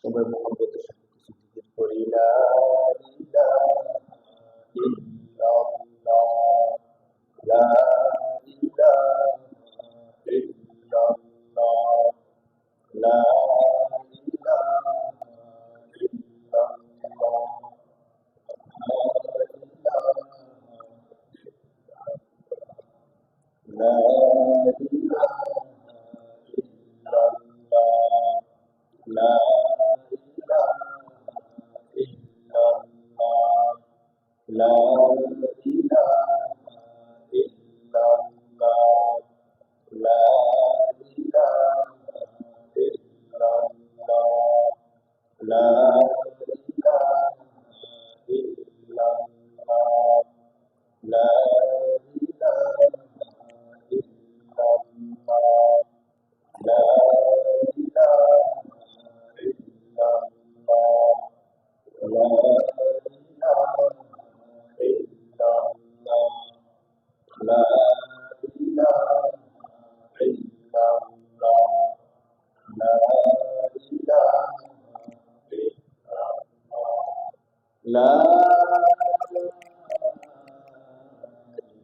সবাই মহব্বতের সাথে কিছু জিকির করি। লা ইলাহা ইল্লাল্লাহ, লা ইলাহা ইল্লাল্লাহ, লা ইলাহা ইল্লাল্লাহ, লা ইলাহা ইল্লাল্লাহ, লা ইলাহা ইল্লাল্লাহ, লা ইলাহা ইল্লাল্লাহ, লা ইলাহা ইল্লাল্লাহ, লা ইলাহা ইল্লাল্লাহ, লা ইলাহা ইল্লাল্লাহ, লা ইলাহা ইল্লাল্লাহ, লা ইলাহা ইল্লাল্লাহ, লা ইলাহা ইল্লাল্লাহ, লা ইলাহা ইল্লাল্লাহ, লা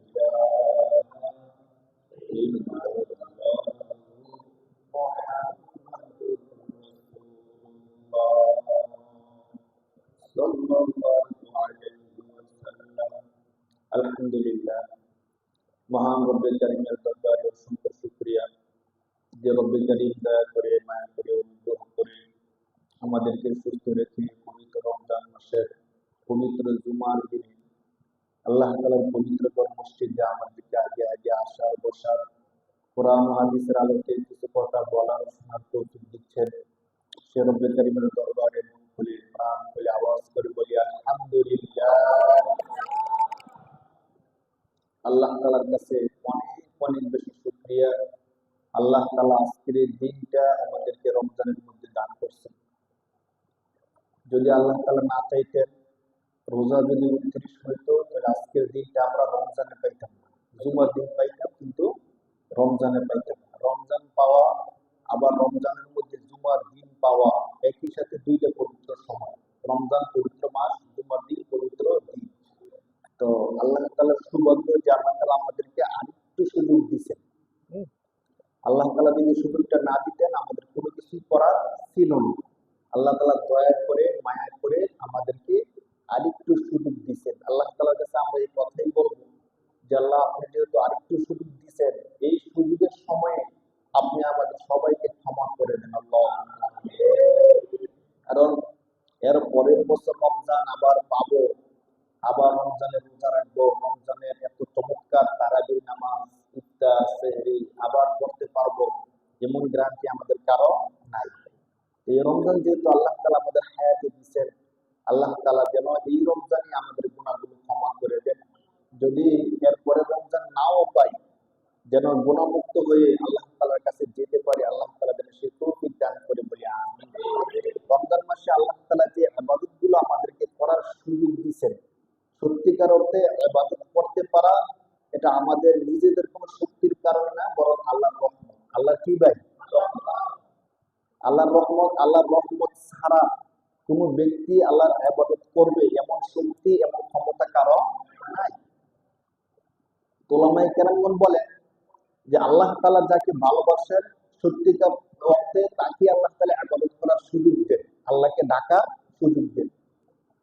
ইলাহা ইল্লাল্লাহ, মুহাম্মাদুর রাসূলুল্লাহ সাল্লাল্লাহু আলাইহি ওয়াসাল্লাম। আলহামদুলিল্লাহ, মহান রব্বুল কারীমের দরবারে অসংখ্য শুকরিয়া যে রব্বুল কারীম দয়া করে, মায়া করে, অনুগ্রহ করে আমাদেরকে সুস্থ রেখে পবিত্র রমজান মাসের পবিত্র জুমার দিনে আল্লাহ তাআলার পবিত্র মসজিদে আমাদেরকে আগে আগে আসার বসার, কোরআন হাদিসের আলোকে কিছু কথা বলার শোনার তৌফিক দিচ্ছেন। সে রব্বুল কারীমের দরবারে মন খুলে প্রাণ খুলে আওয়াজ করে বলি আলহামদুলিল্লাহ। আল্লাহ তাআলার কাছে অনেক অনেক বেশি শুকরিয়া, আল্লাহ তাআলা আজকের এই দিনটা আমাদেরকে রমজানের মধ্যে দান করছেন। যদি আল্লাহ তাআলা না চাইতেন, রোজা যদি 29 হইতো, তাহলে আজকের দিনটা আমরা রমজানে পাইতাম না। জুমার দিন পাইতাম, কিন্তু রমজানে পাইতাম না। রমজান পাওয়া আবার রমজানের মধ্যে জুমার দিন পাওয়া একই সাথে দুইটা পবিত্র সময়। রমজান পবিত্র মাস, জুমার দিন পবিত্র দিন। তো আল্লাহ তাআলার সৌভাগ্য যে আল্লাহ তাআলা আমাদেরকে আরেকটু সুযোগ দিচ্ছেন। আল্লাহ তাআলা যদি সুযোগটা না দিতেন, আমাদের কোনো কিছুই করার ছিল না। আল্লাহ তাআলা দয়া করে, মায়া করে আমাদেরকে আরেকটু সুযোগ দিচ্ছেন। আল্লাহ তাআলার কাছে আমরা এই কথাই বলবো যে আল্লাহ, আপনি যেহেতু আরেকটু সুযোগ দিচ্ছেন, এই সুযোগের সময়ে আপনি আমাদের সবাইকে ক্ষমা করে দেন আল্লাহ। কারণ এর পরের বছর রমজান আবার পাবো, আবার রমজানের রোজা রাখবো, রমজানের এত চমৎকার তারাবির নামাজ, ইফতার, সেহরি আবার করতে পারবো, এমন গ্যারান্টি আমাদের কারো নাই। এই রমজান যেহেতু আল্লাহ তাআলা আমাদের হায়াতে দিচ্ছেন, আল্লাহ তাআলা যেন এই রমজানে আমাদের গুনাহগুলো ক্ষমা করে দেন। যদি এরপরে রমজান নাও পাই, যেন গুনাহমুক্ত হয়ে আল্লাহ তাআলার কাছে যেতে পারি। আল্লাহ তাআলা যেন সে তৌফিক দান করে বলি আমিন। রমজান মাসে আল্লাহ তাআলা যে ইবাদতগুলো আমাদেরকে করার সুযোগ দিয়েছেন, সত্যিকার অর্থে ইবাদত করতে পারা, এটা আমাদের নিজেদের কোনো শক্তির কারণে না, বরং আল্লাহর রহমত। আল্লাহ কি ভাই? আল্লাহর রহমত। আল্লাহর রহমত ছাড়া কোনো ব্যক্তি আল্লাহর ইবাদত করবে এমন শক্তি, এমন ক্ষমতা কারো নাই। উলামায়ে কেরামগণ বলেন যে আল্লাহ তাআলা যাকে ভালোবাসেন, সত্যিকার অর্থে তাকে আল্লাহ তাআলা ইবাদত করার সুযোগ দেন, আল্লাহকে ডাকার সুযোগ দেন।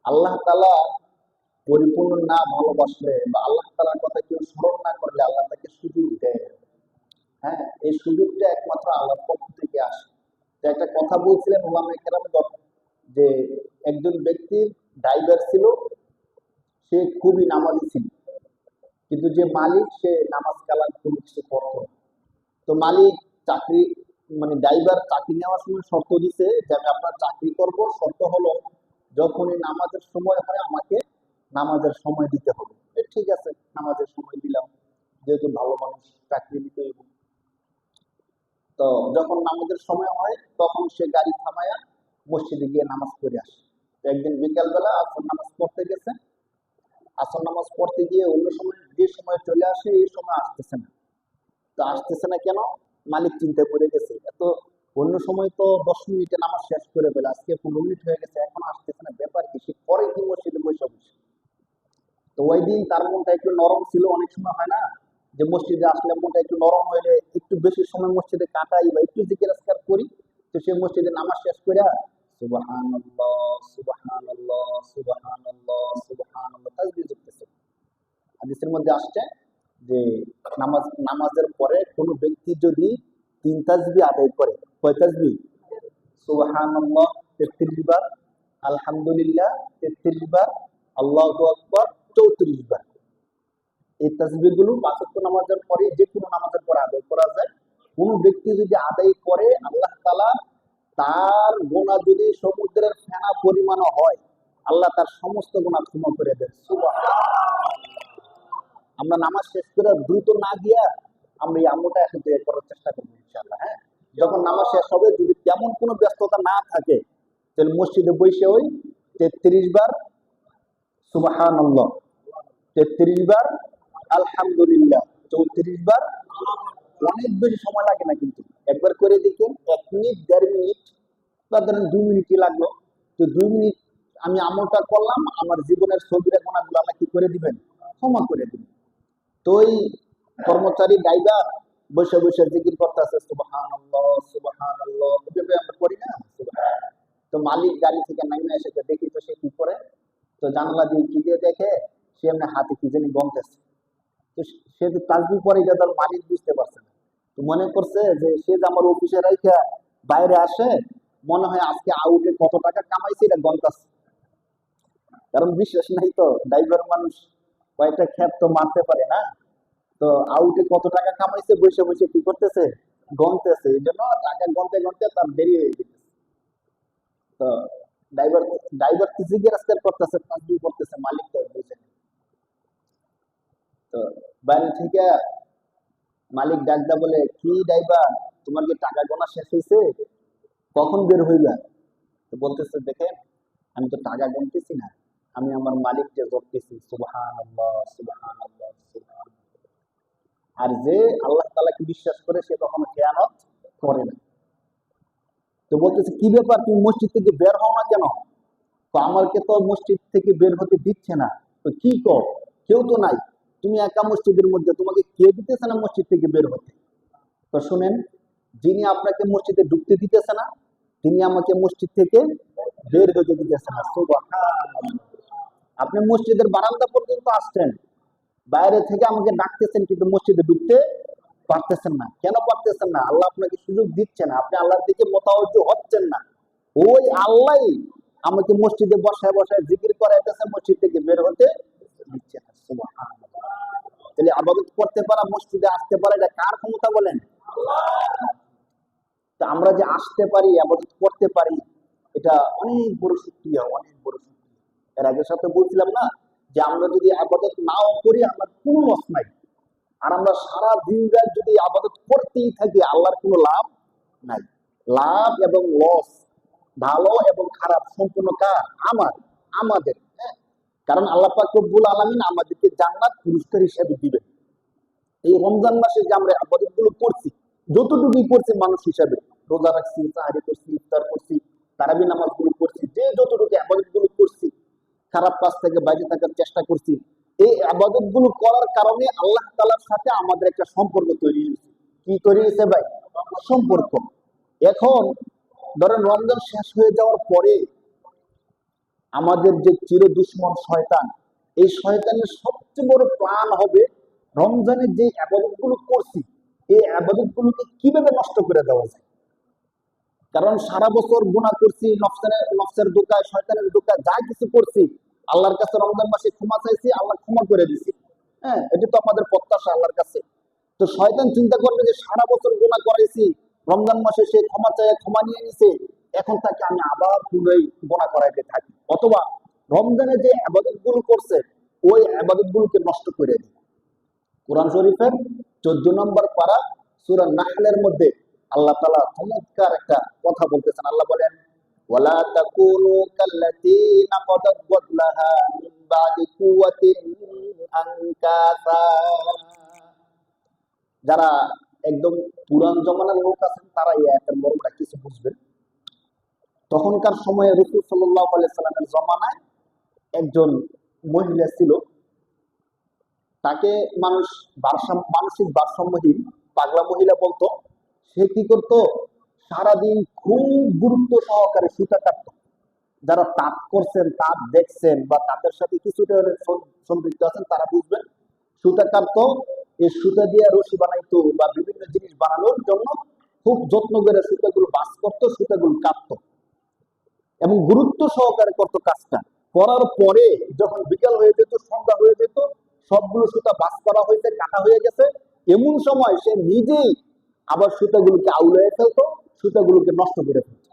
আল্লাহ তাআলা পরিপূর্ণ না ভালোবাসলে বা আল্লাহ তাআলার কথা কেউ স্মরণ না করলে আল্লাহ তাকে সুযোগ দেয়। হ্যাঁ, এই সুযোগটা একমাত্র আল্লাহর পক্ষ থেকে আসে। তো একটা কথা বলছিলেন উলামায়ে কেরামগণ যে একজন ব্যক্তির ড্রাইভার ছিল, সে খুবই নামাজি ছিল, কিন্তু যে মালিক সে নামাজ কালাম কোনো কিছু করতো না। তো মালিক চাকরি ড্রাইভার চাকরি নেওয়ার সময় শর্ত দিছে যে আমি আপনার চাকরি করব, শর্ত হলো যখনই নামাজের সময় হয় আমাকে নামাজের সময় দিতে হবে। ঠিক আছে, নামাজের সময় দিলাম, যেহেতু ভালো মানুষ চাকরি নিতে হইব। তো যখন নামাজের সময় হয় তখন সে গাড়ি থামায়া মসজিদে গিয়ে নামাজ পড়ে আসে। একদিন বিকালবেলা আসর নামাজ পড়তে গেছে, আসর নামাজ পড়তে গিয়ে অন্য সময় যে সময় চলে আসে এই সময় আসতেছে না। তো আসতেছে না কেন? মালিক চিন্তায় পড়ে গেছে, এত অন্য সময় তো 10 মিনিটে নামাজ শেষ করে ফেলে, আজকে 15 মিনিট হয়ে গেছে এখন আসতেছে না, ব্যাপার কি? সে পরে কি মসজিদে বসে বসে। তো ওই দিন তার মনটা একটু নরম ছিল, অনেক সময় হয় না যে মসজিদে আসলে মনটা একটু নরম হইলে একটু বেশি সময় মসজিদে কাটাই বা একটু জিকির আজকার করি। তো সে মসজিদে নামাজ শেষ করে সুবহানাল্লাহ সুবহানাল্লাহ সুবহানাল্লাহ সুবহানাল্লাহ তাসবিহ করতেছে। হাদিসের মধ্যে আসছে যে নামাজের পরে কোনো ব্যক্তি যদি 3 তাসবিহ আদায় করে, কয় তাসবিহ? সুবহানাল্লাহ 33 বার, আলহামদুলিল্লাহ 33 বার, আল্লাহু আকবার 34 বার। এই তাসবিহ গুলো 5 ওয়াক্ত নামাজের পরে যে কোনো নামাজের পরে আদায় করা যায়। কোন ব্যক্তি যদি আদায় করে, আল্লাহ তাআলা তার গুনাহ যদি সমুদ্রের ফেনা পরিমাণ হয়, আল্লাহ তার সমস্ত গুনাহ ক্ষমা করে দেন। সুবহানাল্লাহ। আমরা নামাজ শেষ করে দ্রুত না গিয়া আমরা এই আমলটা এখন তৈরি করার চেষ্টা করবো ইনশাআল্লাহ। হ্যাঁ, যখন নামাজ শেষ হবে যদি তেমন কোনো ব্যস্ততা না থাকে, তাহলে মসজিদে বসে ওই 33 বার সুবহানাল্লাহ, 33 বার আলহামদুলিল্লাহ, 34 বার। অনেক বেশি সময় লাগে না কিন্তু, একবার করে দেখেন 1 মিনিট 1.5 মিনিট বা ধরেন 2 মিনিটই লাগলো। তো 2 মিনিট আমি আমলটা করলাম, আমার জীবনের সগীরা গুনাহগুলো আল্লাহ কি করে দিবেন? ক্ষমা করে দিবেন। তো ওই কর্মচারী ড্রাইভার বসে বসে জিকির করতেছে সুবহানাল্লাহ সুবহানাল্লাহ, এভাবে আমরা করি না? সুবহানাল্লাহ। তো মালিক গাড়ি থেকে নামে এসে দেখি তো সে কি করে, তো জানালা দিয়ে কি দিয়ে দেখে, সে এমনি হাতে কি জানি গমতেছে। তো সে তো তাসবিহ পরে এটা তার মালিক বুঝতে পারছে না। তো মনে করছে যে সে যে আমার অফিসে রাইখা বাইরে আসে, মনে হয় আজকে আউটে কত টাকা কামাইছে এটা গন্তাছে। কারণ বিশ্বাস নাই তো, ড্রাইভার মানুষ কয়েকটা খ্যাপ তো মারতে পারে না। তো আউটে কত টাকা কামাইছে বসে বসে কি করতেছে? গনতেছে। এই জন্য টাকা গনতে গনতে তার দেরি হয়ে যেতেছে। তো ড্রাইভার ড্রাইভার কি জিজ্ঞেস করতেছে, তাসবিহ করতেছে, মালিক তো বুঝে না। তো বাইরে থেকে মালিক ডাকদা বলে, কি ড্রাইভার, তোমার কি টাকা গোনা শেষ হয়েছে? কখন বের হইলা? তো বলতেছে, দেখেন আমি তো টাকা গুনতেছি না, আমি আমার মালিককে জপতেছি সুবহানাল্লাহ সুবহানাল্লাহ সুবহানাল্লাহ। আর যে আল্লাহ তাআলাকে বিশ্বাস করে সে কখনো খেয়ানত করে না। তো বলতেছে, কি ব্যাপার, তুমি মসজিদ থেকে বের হও না কেন? তো আমাকে তো মসজিদ থেকে বের হতে দিচ্ছে না। তো কি কর, কেউ তো নাই, তুমি একা মসজিদের মধ্যে, তোমাকে কে দিতেছে না মসজিদ থেকে বের হতে? তো শুনেন, যিনি আপনাকে মসজিদে ঢুকতে দিতেছে না, তিনি আমাকে মসজিদ থেকে বের হতে দিতেছে না। সুবহানাল্লাহ। আপনি মসজিদের বারান্দা পর্যন্ত আসছেন, বাইরে থেকে আমাকে ডাকতেছেন, কিন্তু মসজিদে ঢুকতে পারতেছেন না। কেন পারতেছেন না? আল্লাহ আপনাকে সুযোগ দিচ্ছে না, আপনি আল্লাহর দিকে মোতাওয়াজ্জু হচ্ছেন না। ওই আল্লাহ আমাকে মসজিদে বসায় বসায় জিকির করাইতেছে, মসজিদ থেকে বের হতে দিচ্ছে না। সুবহানাল্লাহ। তাহলে ইবাদত করতে পারা, মসজিদে আসতে পারা, এটা কার ক্ষমতা বলেন? তা আমরা যে আসতে পারি, ইবাদত করতে পারি, এটা অনেক বড় শুকরিয়া, অনেক বড় শুকরিয়া। এর আগের সাথে বলছিলাম না যে আমরা যদি ইবাদত নাও করি আমার কোনো লস নাই, আর আমরা সারা দিন রাত যদি ইবাদত করতেই থাকি আল্লাহর কোনো লাভ নাই। লাভ এবং লস, ভালো এবং খারাপ সম্পূর্ণ কার? আমার, আমাদের। হ্যাঁ, কারণ আল্লাহ পাক রব্বুল আলামিন আমাদেরকে জান্নাত পুরস্কার হিসেবে দিবেন। এই রমজান মাসে যে আমরা ইবাদত গুলো করছি, যতটুকুই করছি মানুষ হিসাবে, রোজা রাখছি, সাহারি করছি, ইফতার করছি, তারাবি নামাজ গুলো করছি, যে যতটুকু ইবাদত গুলো করছি, খারাপ কাজ থেকে বাইরে থাকার চেষ্টা করছি, এই ইবাদত গুলো করার কারণে আল্লাহ তাআলার সাথে আমাদের একটা সম্পর্ক তৈরি হয়েছে। কি তৈরি হয়েছে ভাই? সম্পর্ক। এখন ধরেন রমজান শেষ হয়ে যাওয়ার পরে আমাদের যে চির দুশ্মন শয়তান, এই শয়তানের সবচেয়ে বড় প্ল্যান হবে রমজানের যে ইবাদত গুলো করছি, এই ইবাদত গুলোকে কিভাবে নষ্ট করে দেওয়া যায়। কারণ সারা বছর গুনাহ করছি, নফসের ধোঁকায়, শয়তানের ধোঁকায় যা কিছু করছি, আল্লাহর কাছে রমজান মাসে ক্ষমা চাইছি, আল্লাহ ক্ষমা করে দিছি। হ্যাঁ, এটা তো আমাদের প্রত্যাশা আল্লাহর কাছে। তো শয়তান চিন্তা করবে যে সারা বছর গুনাহ করাইছি, রমজান মাসে সে ক্ষমা চায়, ক্ষমা নিয়ে নিছে, এখন তাকে আমি আবার পুনরায় গুনাহ করাইতে থাকি। অথবা রমজানে যে ইবাদত গুলো করছে, ওই ইবাদত গুলোকে নষ্ট করে দিই। কোরআন শরীফের 14 নম্বর পারা সূরা নাহলের মধ্যে আল্লাহ তাআলা চমৎকার একটা কথা বলতেছেন। আল্লাহ বলেন, ওয়ালা তাকুনু কাল্লাতী নাকাদাত গাদলাহা মিন বাদি কুওয়াতিন আনকাসা। যারা একদম পুরান জমানার লোক আছেন, তারা এই আয়াতের মর্মটা কিছু বুঝবেন। তখনকার সময়ে রাসূল সাল্লাল্লাহু আলাইহি সাল্লামের জমানায় একজন মহিলা ছিল, তাকে মানুষ মানসিক ভারসাম্যহীন পাগলা মহিলা বলতো। সে কি করতো, সারাদিন খুব গুরুত্ব সহকারে সুতা কাটতো। যারা তাঁত করছেন, তাঁত দেখছেন বা তাদের সাথে কিছুটা সম্পৃক্ত আছেন তারা বুঝবেন। সুতা কাটতো, এই সুতা দিয়ে রশি বানাইতো বা বিভিন্ন জিনিস বানানোর জন্য খুব যত্ন করে সুতাগুলো বাস করতো, সুতাগুলো কাটতো এবং গুরুত্ব সহকারে করতো কাজটা। করার পরে যখন বিকাল হয়ে যেত, সন্ধ্যা হয়ে যেত, সবগুলো সুতা বাস করা হয়েছে, কাটা হয়ে গেছে, এমন সময় সে নিজেই আবার সুতাগুলোকে আউলাইয়ে ফেলতো, সুতাগুলোকে নষ্ট করে ফেলতো।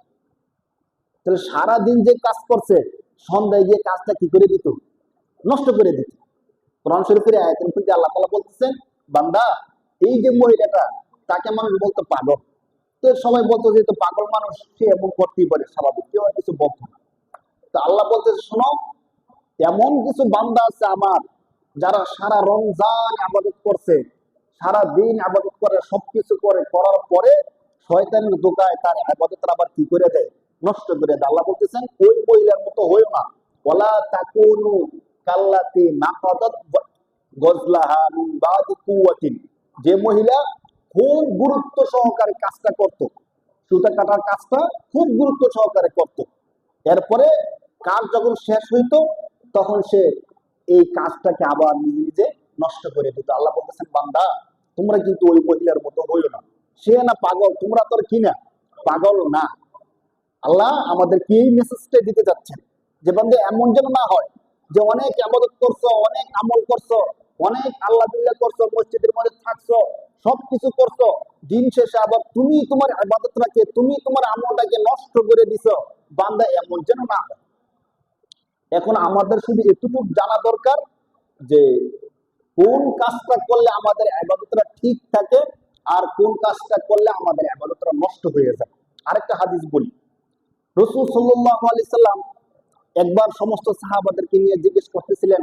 তাহলে সারাদিন যে কাজ করছে, সন্ধ্যায় গিয়ে কাজটা কি করে দিত, নষ্ট করে দিত। কোরআন শরীফের আয়াতের মধ্যে আল্লাহ তাআলা বলতেছেন, বান্দা, এই যে মহিলাটা, তাকে মানুষ বলতো পাগল। তো সবাই বলতো যে তো পাগল মানুষ, সে এমন করতেই পারে, স্বাভাবিক, কেউ আর কিছু বলতো না। তো আল্লাহ বলতেছে, শোনো, এমন কিছু বান্দা আছে আমার, যারা সারা রমজান আবাদত করছে, সারা দিন আবাদত করে, সবকিছু করে, করার পরে শয়তানের দোকায় তার আবাদতটা আবার কি করে দেয়, নষ্ট করে দেয়। আল্লাহ বলতেছেন, ওই মহিলার মতো হইও না, ওয়ালা তাকুনু কাল্লাতি নাকাদাত গজলাহা মিন বাদি কুওয়াতিন। যে মহিলা খুব গুরুত্ব সহকারে কাজটা করত, সুতা কাটার কাজটা খুব গুরুত্ব সহকারে করত, এরপরে কাজ যখন শেষ হইতো তখন সে এই কাজটাকে আবার নিজে নিজে নষ্ট করে দিত। আল্লাহ বলতেছেন, বান্দা, তোমরা কিন্তু ওই মহিলার মতো হইও না। সে না পাগল, তোমরা তোর কি না পাগল না। আল্লাহ আমাদেরকে এই মেসেজটা দিতে যাচ্ছেন যে বান্দা এমন যেন না হয় যে অনেক ইবাদত করছো, অনেক আমল করছো, অনেক আল্লাহ বিল্লাহ করছো, মসজিদের মধ্যে থাকছো, সবকিছু করছো, দিন শেষে আবার তুমি তোমার ইবাদতটাকে, তুমি তোমার আমলটাকে নষ্ট করে দিছো। বান্দা এমন যেন না হয়। এখন আমাদের শুধু এতটুকু জানা দরকার যে কোন কাজটা করলে আমাদের ইবাদতটা ঠিক থাকে আর কোন কাজটা করলে আমাদের ইবাদতটা নষ্ট হয়ে যায়। আরেকটা হাদিস বলি, রাসূল সাল্লাল্লাহু আলাইহি সাল্লাম একবার সমস্ত সাহাবাদেরকে নিয়ে জিজ্ঞেস করতেছিলেন,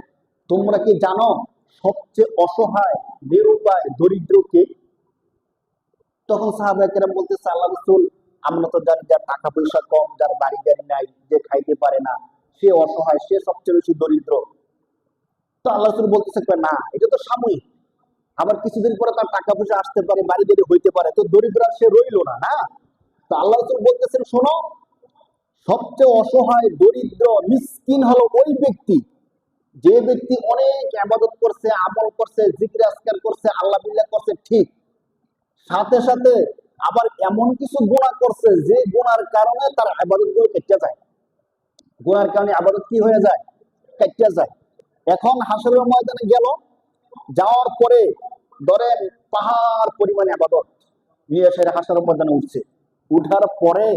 তোমরা কি জানো সবচেয়ে অসহায়, নিরুপায়, দরিদ্র কে? তখন সাহাবায়ে কেরাম বলতেছে, আল্লাহ রাসূল, আমরা তো জানি যার টাকা পয়সা কম, যার বাড়ি গাড়ি নাই, যে খাইতে পারে না, সে অসহায়, সে সবচেয়ে বেশি দরিদ্র। তো আল্লাহ রাসূল বলতেছে, না, এটা তো সাময়িক, আবার কিছুদিন পরে তার টাকা পয়সা আসতে পারে, বাড়ি গাড়ি হইতে পারে, তো দরিদ্র আর সে রইলো না, না। তো আল্লাহ রাসূল বলতেছেন, শোনো, সবচেয়ে অসহায়, দরিদ্র, মিসকিন হলো ওই ব্যক্তি, যে ব্যক্তি অনেক ইবাদত করছে, আমল করছে, জিকির আজকার করছে, আল্লাহ বিল্লাহ করছে, ঠিক, সাথে সাথে আবার এমন কিছু গুনাহ করছে যে গুনার কারণে তার ইবাদত গুলো কেটে যায়। গুনার কারণে ইবাদত কি হয়ে যায়, কেটে যায়। এখন হাসরের ময়দানে গেল, যাওয়ার পরে ধরেন পাহাড় পরিমাণে ইবাদত নিয়ে এসে হাসরের ময়দানে উঠছে। উঠার পরে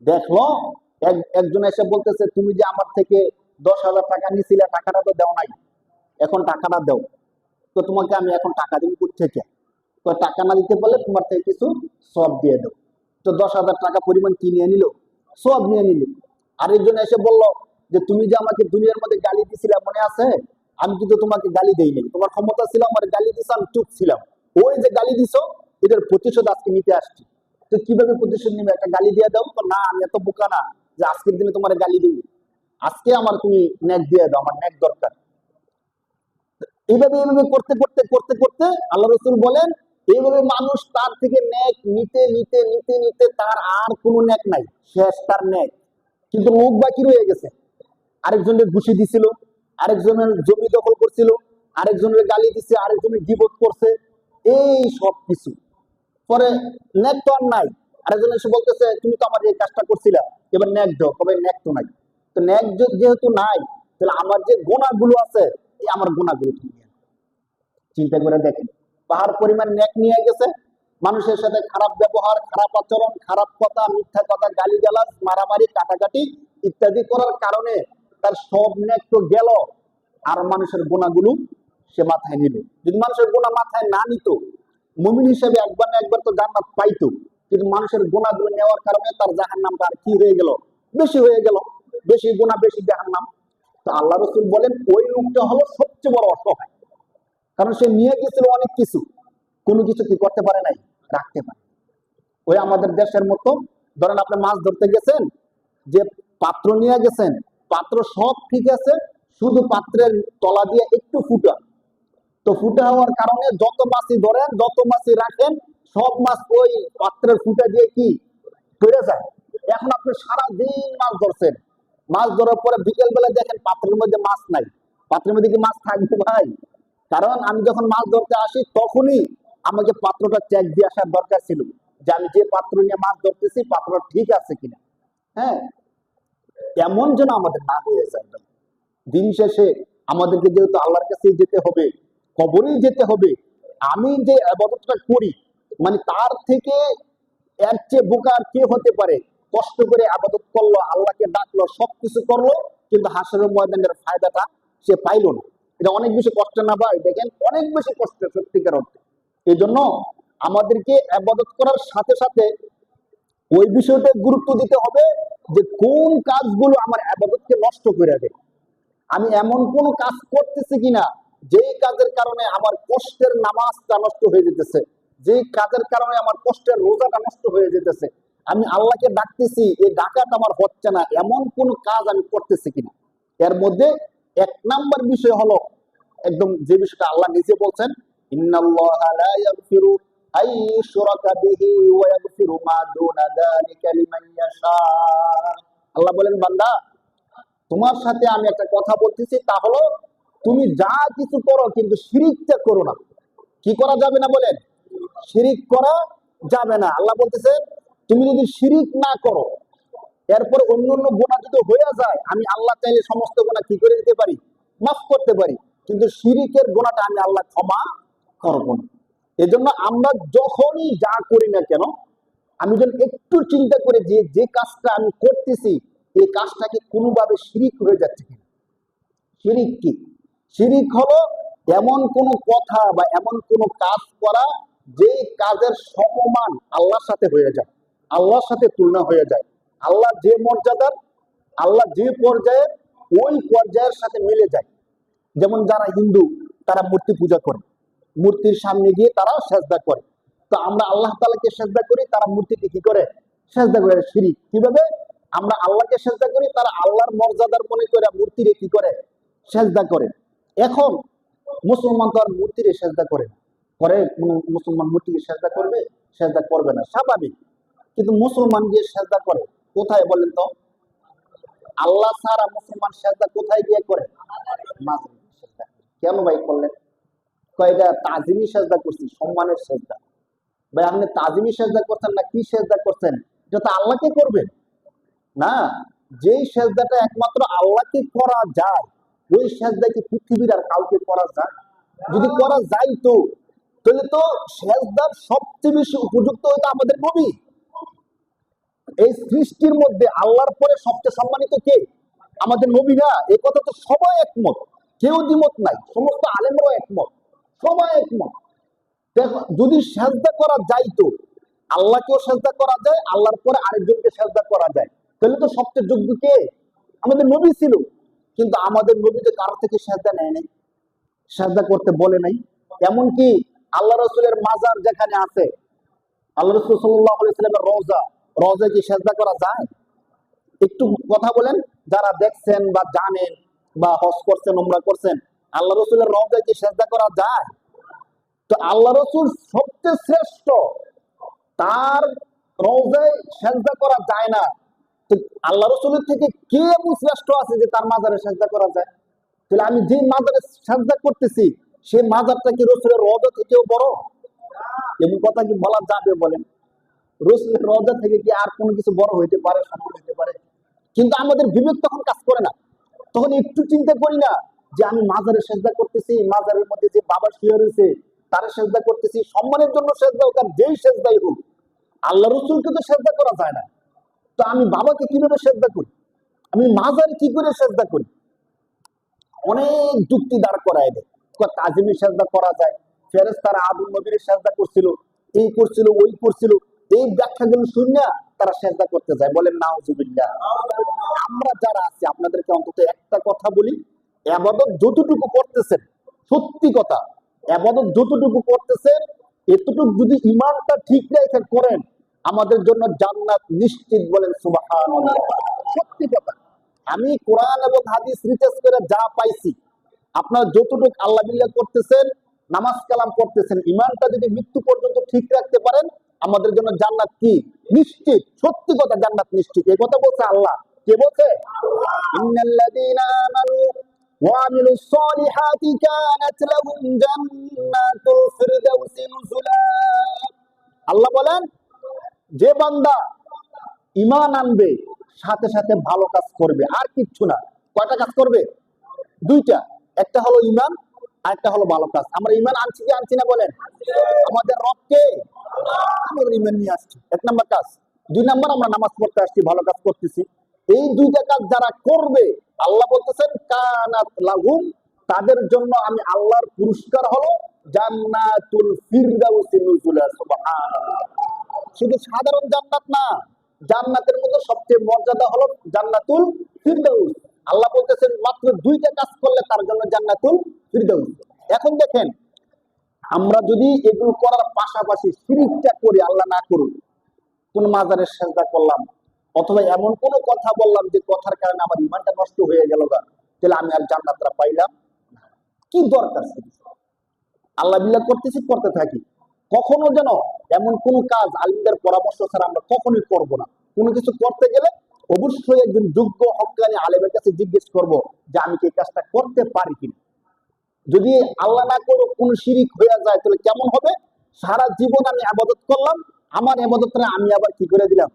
দেখলো একজন এসে বলতেছে, তুমি যে আমার থেকে 10,000 টাকা নিছিলে, টাকাটা তো দেও নাই, এখন টাকাটা দাও। তো তোমাকে আমি এখন টাকা দিব কোত্থেকে? তো টাকা না দিতে পারলে তোমার থেকে কিছু সওয়াব দিয়ে দাও। তো 10,000 টাকা পরিমাণ কি নিয়ে নিল, সওয়াব নিয়ে নিল। আরেকজন এসে বলল যে তুমি যে আমাকে দুনিয়ার মধ্যে গালি দিছিলে, মনে আছে? আমি কিন্তু তোমাকে গালি দেইনি, তোমার ক্ষমতা ছিল, আমার গালি দিছো, আমি চুপ ছিলাম। ওই যে গালি দিছো, এটার প্রতিশোধ আজকে নিতে আসছি। তো কিভাবে প্রতিশোধ নিবে? একটা গালি দিয়ে দাও। তো না, আমি এত বোকা না যে আজকের দিনে তোমার গালি দিব, আজকে আমার তুমি নেক দিয়ে দাও, আমার নেক দরকার। এইভাবে এইভাবে করতে করতে করতে করতে আল্লাহ রাসূল বলেন, এইভাবে মানুষ তার থেকে নেক নিতে নিতে নিতে নিতে তার আর কোনো নেক নাই, শেষ তার নেক। কিন্তু লোক বাকি রয়ে গেছে, আরেকজনের ঘুষি দিছিল, আরেকজনের জমি দখল করছিল, আরেকজনের গালি দিছে, আরেকজনের গীবত করছে, এই সব কিছু। পরে নেক তো আর নাই। আরেকজন এসে বলতেছে, তুমি তো আমার এই কাজটা করছিলা, এবার নেক দাও। কবে নেক তো নাই। তো নেক যেহেতু নাই, তাহলে আমার যে গুনাহগুলো আছে, এই আমার গুনাহগুলো তুমি নিয়ে নাও। চিন্তা করে দেখেন, পাহাড় পরিমাণ নেক নিয়ে গেছে, মানুষের সাথে খারাপ ব্যবহার, খারাপ আচরণ, খারাপ কথা, মিথ্যা কথা, গালিগালাজ, মারামারি, কাটাকাটি ইত্যাদি করার কারণে তার সব নেক তো গেল, আর মানুষের গুনাহগুলো সে মাথায় নিল। যদি মানুষের গুনাহ মাথায় না নিত, মুমিন হিসেবে একবার না একবার তো জান্নাত পাইতো। কিন্তু মানুষের গুনাহগুলো নেওয়ার কারণে তার জাহান্নামটা আর কি হয়ে গেল, বেশি হয়ে গেল। বেশি গুনাহ বেশি জাহান্নাম। তো আল্লাহ রাসূল বলেন, ওই লোকটা হলো সবচেয়ে বড় অসহায়। কারণ সে নিয়ে গেছিল অনেক কিছু, কোনো কিছু কি করতে পারে নাই, রাখতে পারে। ওই আমাদের দেশের মতো ধরেন আপনি মাছ ধরতে গেছেন, যে পাত্র নিয়ে গেছেন, পাত্র সব ঠিক আছে, শুধু পাত্রের তলা দিয়ে একটু ফুটা, তো ফুটা হওয়ার কারণে যত মাছই ধরেন, যত মাছই রাখেন, সব মাছ ওই পাত্রের ফুটা দিয়ে কি পড়ে যায়। এখন আপনি সারা দিন মাছ ধরছেন, মাছ ধরার পরে বিকেল বেলা দেখেন পাত্রের মধ্যে মাছ নাই, পাত্রের মধ্যে কি মাছ থাকবে ভাই? কারণ আমি যখন মাছ ধরতে আসি তখনই আমাকে পাত্রটা চেক দিয়ে আসার দরকার ছিল, যে আমি যে পাত্র নিয়ে মাছ ধরতেছি পাত্র ঠিক আছে কিনা। হ্যাঁ, এমন যেন আমাদের না হয়ে যায়। দিন শেষে আমাদেরকে যেহেতু আল্লাহর কাছে যেতে হবে, কবরেই যেতে হবে, আমি যে ইবাদতটা করি, মানে তার থেকে এর চেয়ে বোকা আর কে হতে পারে? কষ্ট করে ইবাদত করলো, আল্লাহকে ডাকলো, সবকিছু করলো, কিন্তু হাসরের ময়দানের ফায়দাটা সে পাইলো না। এটা অনেক বেশি কষ্ট না ভাই? দেখেন অনেক বেশি কষ্ট সত্যিকার অর্থে। এই জন্য আমাদেরকে ইবাদত করার সাথে সাথে ওই বিষয়টা গুরুত্ব দিতে হবে যে কোন কাজগুলো আমার ইবাদতকে নষ্ট করে দেয়। আমি এমন কোন কাজ করতেছি কিনা যেই কাজের কারণে আমার কষ্টের নামাজটা নষ্ট হয়ে যেতেছে, যেই কাজের কারণে আমার কষ্টের রোজাটা নষ্ট হয়ে যেতেছে, আমি আল্লাহকে ডাকতেছি, এই ডাকাটা আমার হচ্ছে না, এমন কোন কাজ আমি করতেছি কিনা। এর মধ্যে এক নাম্বার বিষয় হলো একদম যে বিষয়টা আল্লাহ নিজে বলছেন, ইন্নাল্লাহা লা ইয়াগফিরু আন ইউশরাকা বিহি ওয়া ইয়াগফিরু মা দুনা যালিকা লিমান ইয়াশা। আল্লাহ বলেন, বান্দা তোমার সাথে আমি একটা কথা বলতেছি, তা হলো তুমি যা কিছু করো কিন্তু শিরিকটা করো না। কি করা যাবে না বলেন? শিরিক করা যাবে না। আল্লাহ বলতেছেন তুমি যদি শিরিক না করো, এরপর অন্য অন্য গুনাহ যদি হয়ে যায়, আমি আল্লাহ চাইলে সমস্ত গুনাহ কি করে দিতে পারি? মাফ করতে পারি, কিন্তু শিরিকের গুনাহটা আমি আল্লাহ ক্ষমা করব না। এজন্য আমরা যখনই যা করি না কেন, আমি যেন একটু চিন্তা করে যে যে কাজটা আমি করতেছি এই কাজটা কি কোনোভাবে শিরিক হয়ে যাচ্ছে কিনা। শিরিক কি? শিরিক হলো এমন কোন কথা বা এমন কোন কাজ করা যে কাজের সমমান আল্লাহর সাথে হয়ে যায়, আল্লাহর সাথে তুলনা হয়ে যায়। আল্লাহ যে মর্যাদার, আল্লাহ যে পর্যায়ে, ওই পর্যায়ের সাথে মিলে যায়। যেমন যারা হিন্দু তারা মূর্তি পূজা করে, মূর্তির সামনে গিয়ে তারা সেজদা করে। তো আমরা আল্লাহ তাআলাকে সেজদা করি, তারা মূর্তিকে কি করে? সেজদা করে। শিরিক কিভাবে? আমরা আল্লাহকে সেজদা করি, তারা আল্লাহর মর্যাদার মনে করে মূর্তিরে কি করে? সেজদা করে। এখন মুসলমান তো আর মূর্তিরে সেজদা করে না। করে কোন মুসলমান মূর্তিকে সেজদা করবে? সেজদা করবে না, স্বাভাবিক। কিন্তু মুসলমান গিয়ে সেজদা করে কোথায় বলেন তো? আল্লাহ ছাড়া মুসলমান সেজদা কোথায় গিয়ে করে? মাজারে সেজদা। কেন ভাই করলেন? কয়টা তাজিমি সেজদা করছি, সম্মানের সেজদা। ভাই আপনি তাজিমি সেজদা করছেন না কি সেজদা করছেন? এটা তো আল্লাহকে করবেন না। যেই সেজদাটা একমাত্র আল্লাহকে করা যায়, ওই সেজদা কি পৃথিবীর আর কাউকে করা যায়? যদি করা যায় তো তাহলে তো সেজদার সবচেয়ে বেশি উপযুক্ত হইতো আমাদের নবী। এই সৃষ্টির মধ্যে আল্লাহর পরে সবচেয়ে সম্মানিত কে? আমাদের নবী না? এই কথা তো সবাই একমত, কেউ দ্বিমত নাই, সমস্ত আলেমরাও একমত, সবাই একমত। দেখো যদি সেজদা করা যাইতো, আল্লাহকেও সেজদা করা যায়, আল্লাহর পরে আরেকজনকে সেজদা করা যায়, তাহলে তো সবচেয়ে যোগ্য কে? আমাদের নবী ছিল। কিন্তু আমাদের নবী তো কারো থেকে সেজদা নেয় নাই, সেজদা করতে বলে নাই। এমনকি আল্লাহ রসুলের মাজার যেখানে আছে, আল্লাহ রসুল সাল্লাল্লাহু আলাইহি ওয়াসাল্লামের রওজা, রওজায় কি সেজদা করা যায়? একটু কথা বলেন, যারা দেখছেন বা জানেন বা হজ করছেন, উমরা করছেন, আল্লাহ রসুলের রওজায় কি সেজদা করা যায়? তো আল্লাহ রসুল সবচেয়ে শ্রেষ্ঠ, তার রওজায় সেজদা করা যায় না, তো আল্লাহ রসুলের থেকে কে এমন শ্রেষ্ঠ আছে যে তার মাজারে সেজদা করা যায়? তাহলে আমি যে মাজারে সেজদা করতেছি সেই মাজারটা কি রসুলের রওজা থেকেও বড়? এমন কথা কি বলা যাবে বলেন? রসুলের রওজা থেকে কি আর কোনো কিছু বড় হইতে পারে, সম্মান হইতে পারে? কিন্তু আমাদের বিবেক তখন কাজ করে না। তখন একটু চিন্তা করি না যে আমি মাজারে সেজদা করতেছি, মাজারের মধ্যে যে বাবা শুয়ে রয়েছে তারা সেজদা করতেছি, সম্মানের জন্য সেজদা হোক আর যেই সেজদাই হোক, আল্লাহ রসুলকে তো সেজদা করা যায় না। তো আমি বাবাকে কিভাবে সেজদা করি? আমি মাজারে কি করে সেজদা করি? অনেক যুক্তি দাঁড় করায় দেয়। তাজিমি সেজদা করা যায়, ফেরেশতারা আদম নবীর সেজদা করছিল, এই করছিল, ওই করছিল, এই ব্যাখ্যাগুলো শুনে তারা সেজদা করতে যায়। বলেন নাউজুবিল্লাহ। আমরা যারা আছি আপনাদেরকে অন্তত একটা কথা বলি, ইবাদত যতটুকু করতেছেন, সত্যি কথা, ইবাদত যতটুকু করতেছেন এতটুকু যদি ইমানটা ঠিক রেখে করেন, আমাদের জন্য জান্নাত নিশ্চিত। বলেন সুবহানাল্লাহ। সত্যি কথা, আমি কোরআন এবং হাদিস রিসার্চ করে যা পাইছি, আপনারা যতটুকু আল্লাহ বিল্লাহ করতেছেন, নামাজ কালাম করতেছেন, ইমানটা যদি মৃত্যু পর্যন্ত ঠিক রাখতে পারেন, আমাদের জন্য জান্নাত কি নিশ্চিত। সত্যি কথা, জান্নাত নিশ্চিত। এই কথা বলছে আল্লাহ। কে বলছে? ইন্নাল্লাযীনা আমানু ওয়া আমিলুস সলিহাতি কানাত লাহুম জান্নাতুল ফিরদাউসি নুজুলা। আল্লাহ বলেন, যে বান্দা ঈমান আনবে, সাথে সাথে ভালো কাজ করবে, আর কিচ্ছু না। কয়টা কাজ করবে? দুইটা। একটা হলো ঈমান, আর একটা হলো ভালো কাজ। আমরা ঈমান আনছি কি আনছি না বলেন? আমাদের রবকে আমাদের ঈমান নিয়ে আসছি, এক নাম্বার কাজ। দুই নাম্বার, আমরা নামাজ পড়তে আসছি, ভালো কাজ করতেছি। এই দুইটা কাজ যারা করবে, আল্লাহ বলতেছেন কানাত লাহুম, তাদের জন্য আমি আল্লাহর পুরস্কার হলো জান্নাতুল ফিরদাউসি নুজুলা। সুবহানাল্লাহ। শুধু সাধারণ জান্নাত না, জান্নাতের মধ্যে সবচেয়ে মর্যাদা হলো জান্নাতুল ফিরদাউস। আল্লাহ বলতেছেন মাত্র দুইটা কাজ করলে তার জন্য জান্নাতুল ফিরদাউস। এখন দেখেন, আমরা যদি এগুলো করার পাশাপাশি শিরকটা করি, আল্লাহ না করুন, কোন মাজারের সেজদা করলাম, অথবা এমন কোন কথা বললাম যে কথার কারণে আমার ঈমানটা নষ্ট হয়ে গেল, তাহলে আমি আর জান্নাতটা পাইলাম না। কি দরকার? আল্লাহ বিল্লাহ করতেছি, করতে থাকি। কখনো যেন এমন কোন কাজ আলিমদের পরামর্শ ছাড়া আমরা কখনোই করব না। কোনো কিছু করতে গেলে অবশ্যই একজন যোগ্য হক্কানি আলেমের কাছে জিজ্ঞেস করব যে আমি কি এই কাজটা করতে পারি কিনা। যদি আল্লাহ না করো কোন শিরিক হয়ে যায়, তাহলে কেমন হবে? সারা জীবন আমি আবাদত করলাম, আমার আবাদতটা আমি আবার কি করে দিলাম?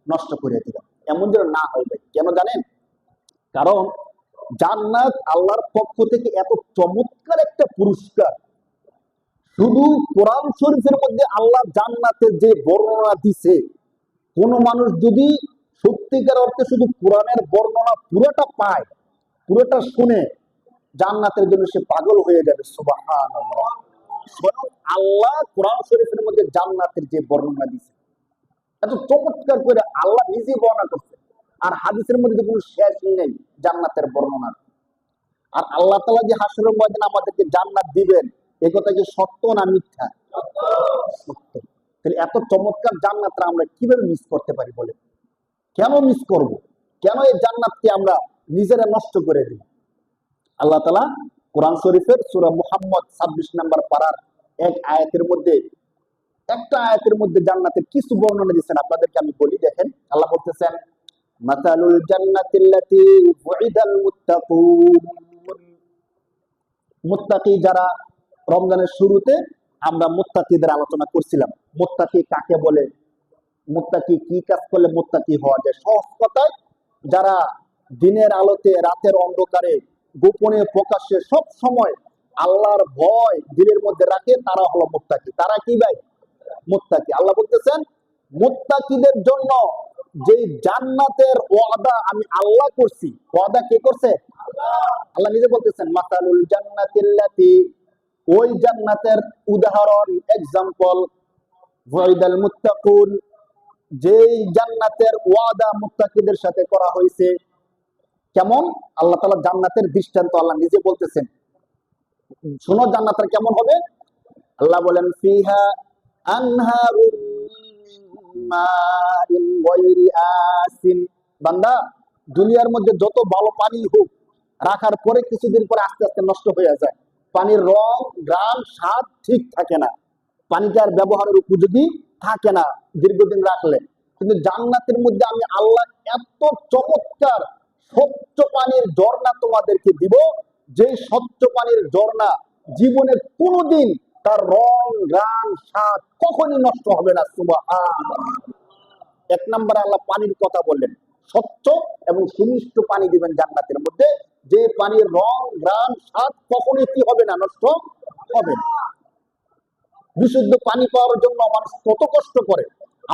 নষ্ট করে দিলাম। এমন যেন না হয় ভাই। কেন জানেন? কারণ জান্নাত আল্লাহর পক্ষ থেকে এত চমৎকার একটা পুরস্কার। শুধু কোরআন শরীফের মধ্যে আল্লাহ জান্নাতের যে বর্ণনা দিছে, কোন মানুষ যদি সত্যিকার অর্থে শুধু কোরআনের বর্ণনা পুরোটা পায়, পুরোটা শুনে, জান্নাতের জন্য সে পাগল হয়ে যাবে। সুবহানাল্লাহ। স্বয়ং আল্লাহ কোরআন শরীফের মধ্যে জান্নাতের যে বর্ণনা দিছে, এত চমৎকার করে আল্লাহ নিজে বর্ণনা করছে। আর হাদিসের মধ্যে কোনো শেষই নেই জান্নাতের বর্ণনা। আর আল্লাহ তাআলা যে হাসরের ময়দানে আমাদেরকে জান্নাত দিবেন, এই কথা কি সত্য না মিথ্যা? সত্য। তাহলে এত চমৎকার জান্নাতটা আমরা কিভাবে মিস করতে পারি বলে? কেন মিস করব? কেন এই জান্নাতকে আমরা নিজেরা নষ্ট করে দিই? আল্লাহ তাআলা কোরআন শরীফের সূরা মুহাম্মদ 26 নম্বর পারার এক আয়াতের মধ্যে, একটা আয়াতের মধ্যে জান্নাতের কিছু বর্ণনা দিয়েছেন। আপনাদেরকে আমি বলি, দেখেন। আল্লাহ বলতেছেন, মাতালুল জান্নাতিল্লাতী উইদাল মুত্তাকুন। মুত্তাকি যারা, রমজানের শুরুতে আমরা মুত্তাকিদের আলোচনা করছিলাম। মুত্তাকি কাকে বলে, মুত্তাকি কি কাজ করলে মুত্তাকি হওয়া যায়। সহজ কথায়, যারা দিনের আলোতে রাতের অন্ধকারে গোপনে প্রকাশ্যে সব সময় আল্লাহর ভয় দিলের মধ্যে রাখে, তারা হলো মুত্তাকি। তারা কি ভাই? মুত্তাকি। আল্লাহ বলতেছেন মুত্তাকিদের জন্য যে জান্নাতের ওয়াদা আমি আল্লাহ করছি, ওয়াদা কে করছে? আল্লাহ নিজে বলতেছেন মাতালুল জান্নাতিল্লাতী, ওই জান্নাতের উদাহরণ, এক্সাম্পল, ওয়াইদাল মুত্তাকুন, যেই জান্নাতের ওয়াদা মুত্তাকিদের সাথে করা হয়েছে। কেমন? আল্লাহ তাআলা জান্নাতের দৃষ্টান্ত আল্লাহ নিজে বলতেছেন। শোনো জান্নাতের কেমন হবে। আল্লাহ বলেন ফিহা আনহারুম মিন মাইন গায়রি আসিন। বান্দা, দুনিয়ার মধ্যে যত ভালো পানি হোক, রাখার পরে কিছুদিন পরে আস্তে আস্তে নষ্ট হয়ে যায়। পানির রং, গ্রাম, স্বাদ ঠিক থাকে না, পানিটার ব্যবহারের উপযোগী থাকে না দীর্ঘদিন রাখলে। কিন্তু জান্নাতের মধ্যে আমি আল্লাহ এত চমৎকার স্বচ্ছ পানির ঝর্ণা তোমাদেরকে দিব, যে স্বচ্ছ পানির ঝর্ণা জীবনে কোনোদিন তার রং, গ্রাম, স্বাদ কখনই নষ্ট হবে না। সুবহানাল্লাহ। এক নম্বরে আল্লাহ পানির কথা বললেন, স্বচ্ছ এবং সুমিষ্ট পানি দিবেন জান্নাতের মধ্যে, যে পানির রং, গ্রাম, স্বাদ কখনোই কি হবে না? নষ্ট হবে না। বিশুদ্ধ পানি পাওয়ার জন্য মানুষ কত কষ্ট করে।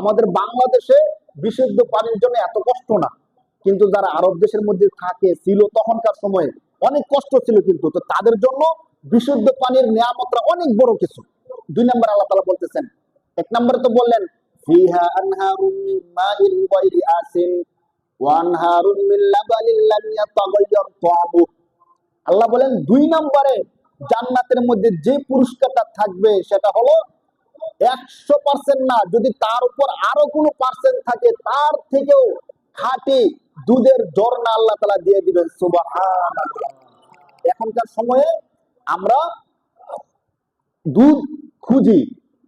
আমাদের বাংলাদেশে বিশুদ্ধ পানির জন্য এত কষ্ট না, কিন্তু যারা আরব দেশের মধ্যে থাকে, ছিল তখনকার সময়ে অনেক কষ্ট ছিল, কিন্তু তো তাদের জন্য বিশুদ্ধ পানির নিয়ামতটা অনেক বড় কিছু। দুই নম্বর আল্লাহ তাআলা বলতেছেন, এক নম্বরে তো বললেন ফিহা আনহারুম মিন মাইন গায়রি আসিন ওয়া আনহারুম মিন লাবানিন লাম ইয়াতাগায়্যার তা'আমুহু। আল্লাহ বলেন দুই নম্বরে জান্নাতের মধ্যে যে পুরস্কারটা থাকবে সেটা হলো 100% না, যদি তার উপর আরো কোনো পার্সেন্ট থাকে তার থেকেও খাঁটি দুধের ঝর্ণা আল্লাহ তাআলা দিয়ে দিবেন। সুবহানাল্লাহ। এখনকার সময়ে আমরা দুধ খুঁজি,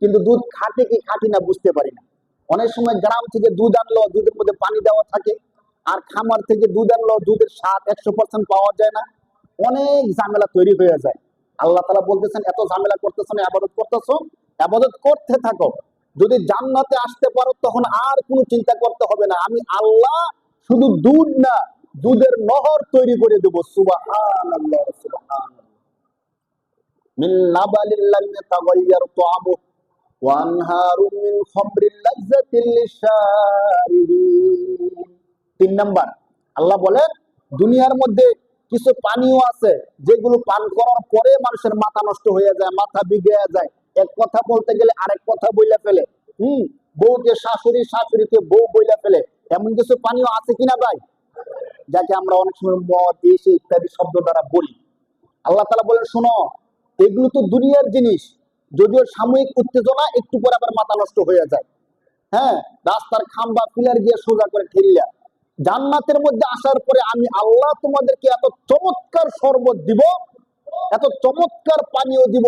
কিন্তু দুধ খাঁটি কি খাঁটি না বুঝতে পারি না। অনেক সময় গ্রাম থেকে দুধ আনলো, দুধের মধ্যে পানি দেওয়া থাকে, আর খামার থেকে দুধ আনলো, দুধের স্বাদ 100% পাওয়া যায় না। অনেক ঝামেলা তৈরি হয়ে যায়। আল্লাহ তাআলা বলতেছেন, এত ঝামেলা করতেছো না, ইবাদত করতেছো, ইবাদত করতে থাকো। যদি জান্নাতে আসতে পারো তখন আর কোনো চিন্তা করতে হবে না। আমি আল্লাহ শুধু দুধ না, দুধের নহর তৈরি করে দেবো। সুবহানাল্লাহ, সুবহানাল্লাহ। মিন নাবালিল লাম ইয়াতাগায়্যার তা'আমুহু ওয়া আনহারুম মিন খামরিল লাযযাতিল লিশারিবিন। 3 নাম্বার, আল্লাহ বলেন দুনিয়ার মধ্যে কিছু পানীয় আছে যেগুলো পান করার পরে মানুষের মাথা নষ্ট হয়ে যায়, মাথা বিগড়ে যায়, এক কথা বলতে গেলে আরেক কথা বইলা ফেলে। বউকে শাশুড়ি, শাশুড়িকে বউ বইলা ফেলে। এমন কিছু পানীয় আছে কিনা ভাই, যাকে আমরা অনেক সময় মদ, এসে ইত্যাদি শব্দ দ্বারা বলি। আল্লাহ তাআলা বলেন, শোনো, এগুলো তো দুনিয়ার জিনিস, যদিও সাময়িক উত্তেজনা, একটু পরে আবার মাথা নষ্ট হয়ে যায়। হ্যাঁ, রাস্তার খাম্বা পিলার দিয়ে সোজা করে ঠেললা। জান্নাতের মধ্যে আসার পরে আমি আল্লাহ তোমাদেরকে এত চমৎকার শরবত দিব, এত চমৎকার পানীয় দিব,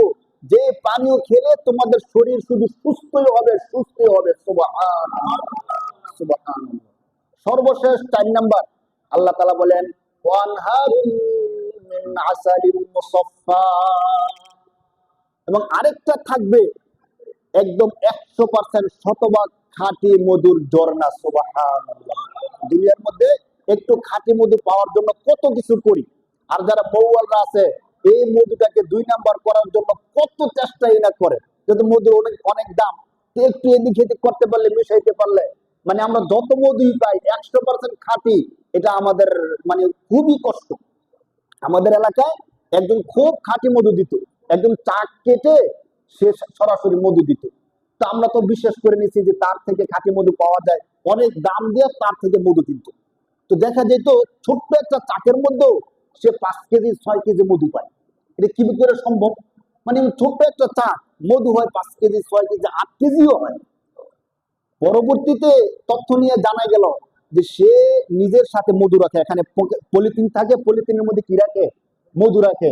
যে পানীয় খেলে তোমাদের শরীর শুধু সুস্থই হবে, সুস্থই হবে। সুবহানাল্লাহ, সুবহানাল্লাহ। সর্বশেষ 4 নাম্বার, আল্লাহ তাআলা বলেন ওয়ানহারুম মিন আসালিন মুসাফফা। এবং আরেকটা থাকবে একদম 100% শতভাগ খাঁটি মধুর ঝর্ণা। সুবহানাল্লাহ। দুনিয়ার মধ্যে একটু খাঁটি মধু পাওয়ার জন্য কত কিছু করি, আর যারা মৌয়ালরা আছে এই মধুটাকে 2 নাম্বার করার জন্য কত চেষ্টাই না করে। যেহেতু মধুর অনেক অনেক দাম, তো একটু এদিক এদিক করতে পারলে, মিশাইতে পারলে, মানে আমরা যত মধুই পাই 100% খাঁটি, এটা আমাদের মানে খুবই কষ্ট। আমাদের এলাকায় একজন খুব খাঁটি মধু দিত, একদম চাক কেটে সে সরাসরি মধু দিত। তো আমরা তো বিশ্বাস করে নিয়েছি যে তার থেকে খাঁটি মধু পাওয়া যায়, অনেক দাম দিয়ে তার থেকে মধু কিনত। তো দেখা যেত ছোট্ট একটা চাকের মধ্যেও সে 5 কেজি 6 কেজি মধু পায়। এটা কি করে সম্ভব? মানে ছোট্ট একটা চাক মধু হয় 5 কেজি 6 কেজি 8 কেজিও হয়। পরবর্তীতে তথ্য নিয়ে জানা গেল যে সে নিজের সাথে মধু রাখে, এখানে পলিথিন থাকে, পলিথিনের মধ্যে কি রাখে, মধু রাখে।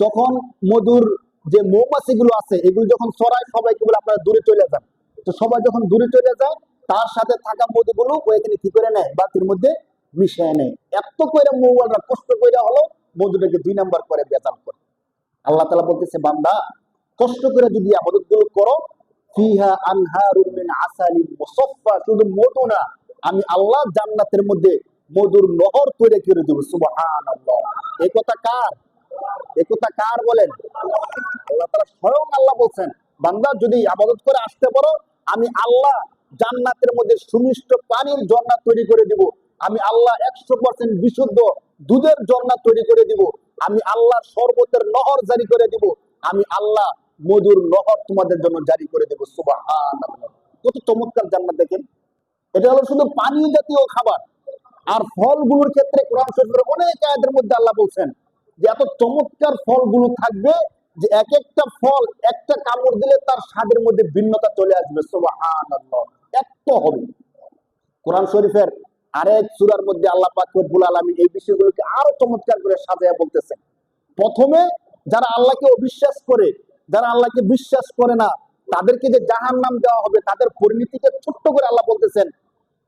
তখন মধুর যে মৌমাছি গুলো আছে এগুলো যখন ছড়ায়, সবাইকে বলে আপনারা দূরে চলে যান। তো সবাই যখন দূরে চলে যায়, তার সাথে থাকা মধুগুলো ওইখানে কি করে নেয়, বাতির মধ্যে মিশিয়ে নেয়। এত করে মৌয়ালরা কষ্ট করে হলো মধুটাকে 2 নাম্বার করে বেজাল করে। আল্লাহ তাআলা বলতেছে, বান্দা কষ্ট করে যদি ইবাদত গুলো করো, ফিহা আনহারুম মিন আসালিন মুসাফফা, শুধু মধু না, আমি আল্লাহ জান্নাতের মধ্যে মধুর নহর তৈরি করে দেব। সুবহানাল্লাহ। এই কথা কার? এই কথা কার বলেন? আল্লাহ তাআলা স্বয়ং আল্লাহ বলছেন, বান্দা যদি ইবাদত করে আসতে পারো, আমি আল্লাহ জান্নাতের মধ্যে সুমিষ্ট পানির ঝর্ণা তৈরি করে দিব। আমি আল্লাহ 100% বিশুদ্ধ দুধের ঝর্ণা তৈরি করে দিব। আমি আল্লাহ শরবতের নহর জারি করে দিব। আমি আল্লাহ মধুর নহর তোমাদের জন্য জারি করে দেব। সুবহানাল্লাহ। কত চমৎকার জান্নাত দেখেন। এটা হলো শুধু পানি জাতীয় খাবার। আর ফলগুলোর ক্ষেত্রে কোরআন শরীফের অনেক আয়াতের মধ্যে আল্লাহ বলছেন যে এত চমৎকার ফলগুলো থাকবে যে এক একটা ফল একটা কামড় দিলে তার স্বাদের মধ্যে ভিন্নতা চলে আসবে। সুবহানাল্লাহ। এত হবে। কোরআন শরীফের আরেক সূরার মধ্যে আল্লাহ পাক রব্বুল আলামিন এই বিষয়গুলোকে আরো চমৎকার করে সাজায়া বলতেছেন। প্রথমে যারা আল্লাহকে অবিশ্বাস করে, যারা আল্লাহকে বিশ্বাস করে না, তাদেরকে যে জাহান্নাম দেওয়া হবে, তাদের পরিণতিকে ছোট্ট করে আল্লাহ বলতেছেন,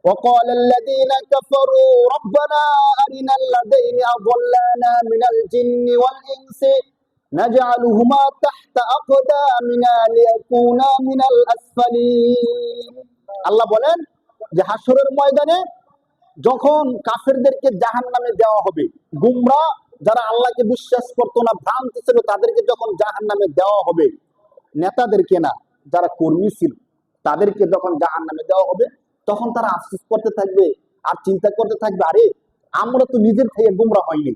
وقال الذين كفروا ربنا أرنا الذين أضلانا من الجن والإنس نجعلهما تحت أقدامنا ليكونا من الأسفلين। আল্লাহ বলেন যে হাসরের ময়দানে যখন কাফেরদেরকে জাহান্নামে দেওয়া হবে, গুমরা যারা আল্লাহকে বিশ্বাস করতো না, ভ্রান্ত ছিল, তাদেরকে যখন জাহান্নামে দেওয়া হবে, নেতাদেরকে না, যারা কর্মী ছিল তাদেরকে যখন জাহান্নামে দেওয়া হবে, তখন তারা আফসোস করতে থাকবে আর চিন্তা করতে থাকবে, আরে আমরা তো নিজের থেকে গুমরা হয়নি,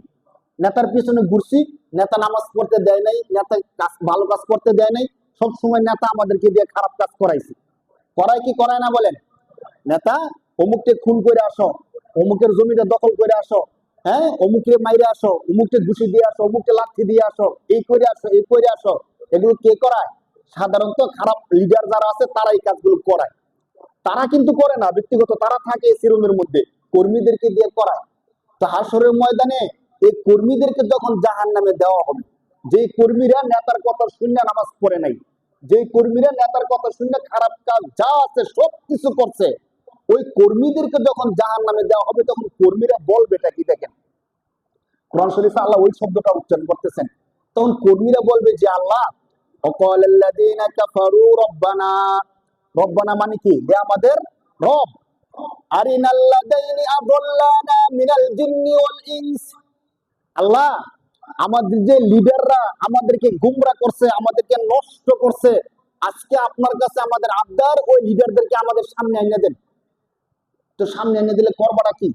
নেতার পিছনে ঘুরছি, নেতা নামাজ পড়তে দেয় নাই, নেতা ভালো কাজ করতে দেয় নাই, সব সময় নেতা আমাদেরকে দিয়ে খারাপ কাজ করাইছে। করায় কি করায় না বলেন? নেতা অমুককে খুন করে আসো, অমুকের জমিটা দখল করে আসো, হ্যাঁ, অমুকে মাইরে আসো, অমুককে ঘুষি দিয়ে আসো, অমুককে লাঠি দিয়ে আসো, এই করে আসো, এই করে আসো, এগুলো কে করায়? সাধারণত খারাপ লিডার যারা আছে তারা এই কাজগুলো করায়। তারা কিন্তু করে না ব্যক্তিগত, তারা থাকে এসি রুমের মধ্যে, কর্মীদেরকে দিয়ে করায়। তো হাসরের ময়দানে এই কর্মীদেরকে যখন জাহান্নামে দেওয়া হবে, যে কর্মীরা নেতার কথা শুনে নামাজ পড়ে নাই, যে কর্মীরা নেতার কথা শুনে খারাপ কাজ যা আছে সব কিছু করছে, ওই কর্মীদেরকে যখন জাহান্নামে দেওয়া হবে তখন কর্মীরা বলবে, এটা কি দেখেন কোরআন শরীফে আল্লাহ ওই শব্দটা উচ্চারণ করতেছেন, তখন কর্মীরা বলবে যে আল্লাহ, ওয়াকালাল্লাযীনা কাফারু রব্বানা, রব্বানা মানে কি, যে আমাদের রব, আরিনাল্লাযাইনি আযাল্লানা মিনাল জিন্নি ওয়াল ইনস, আল্লাহ আমাদের যে লিডাররা আমাদেরকে গুমরাহ করছে, আমাদেরকে নষ্ট করছে, আজকে আপনার কাছে আমাদের আবদার, ওই লিডারদেরকে আমাদের সামনে এনে দেন। তো সামনে এনে দিলে করবাটা কি?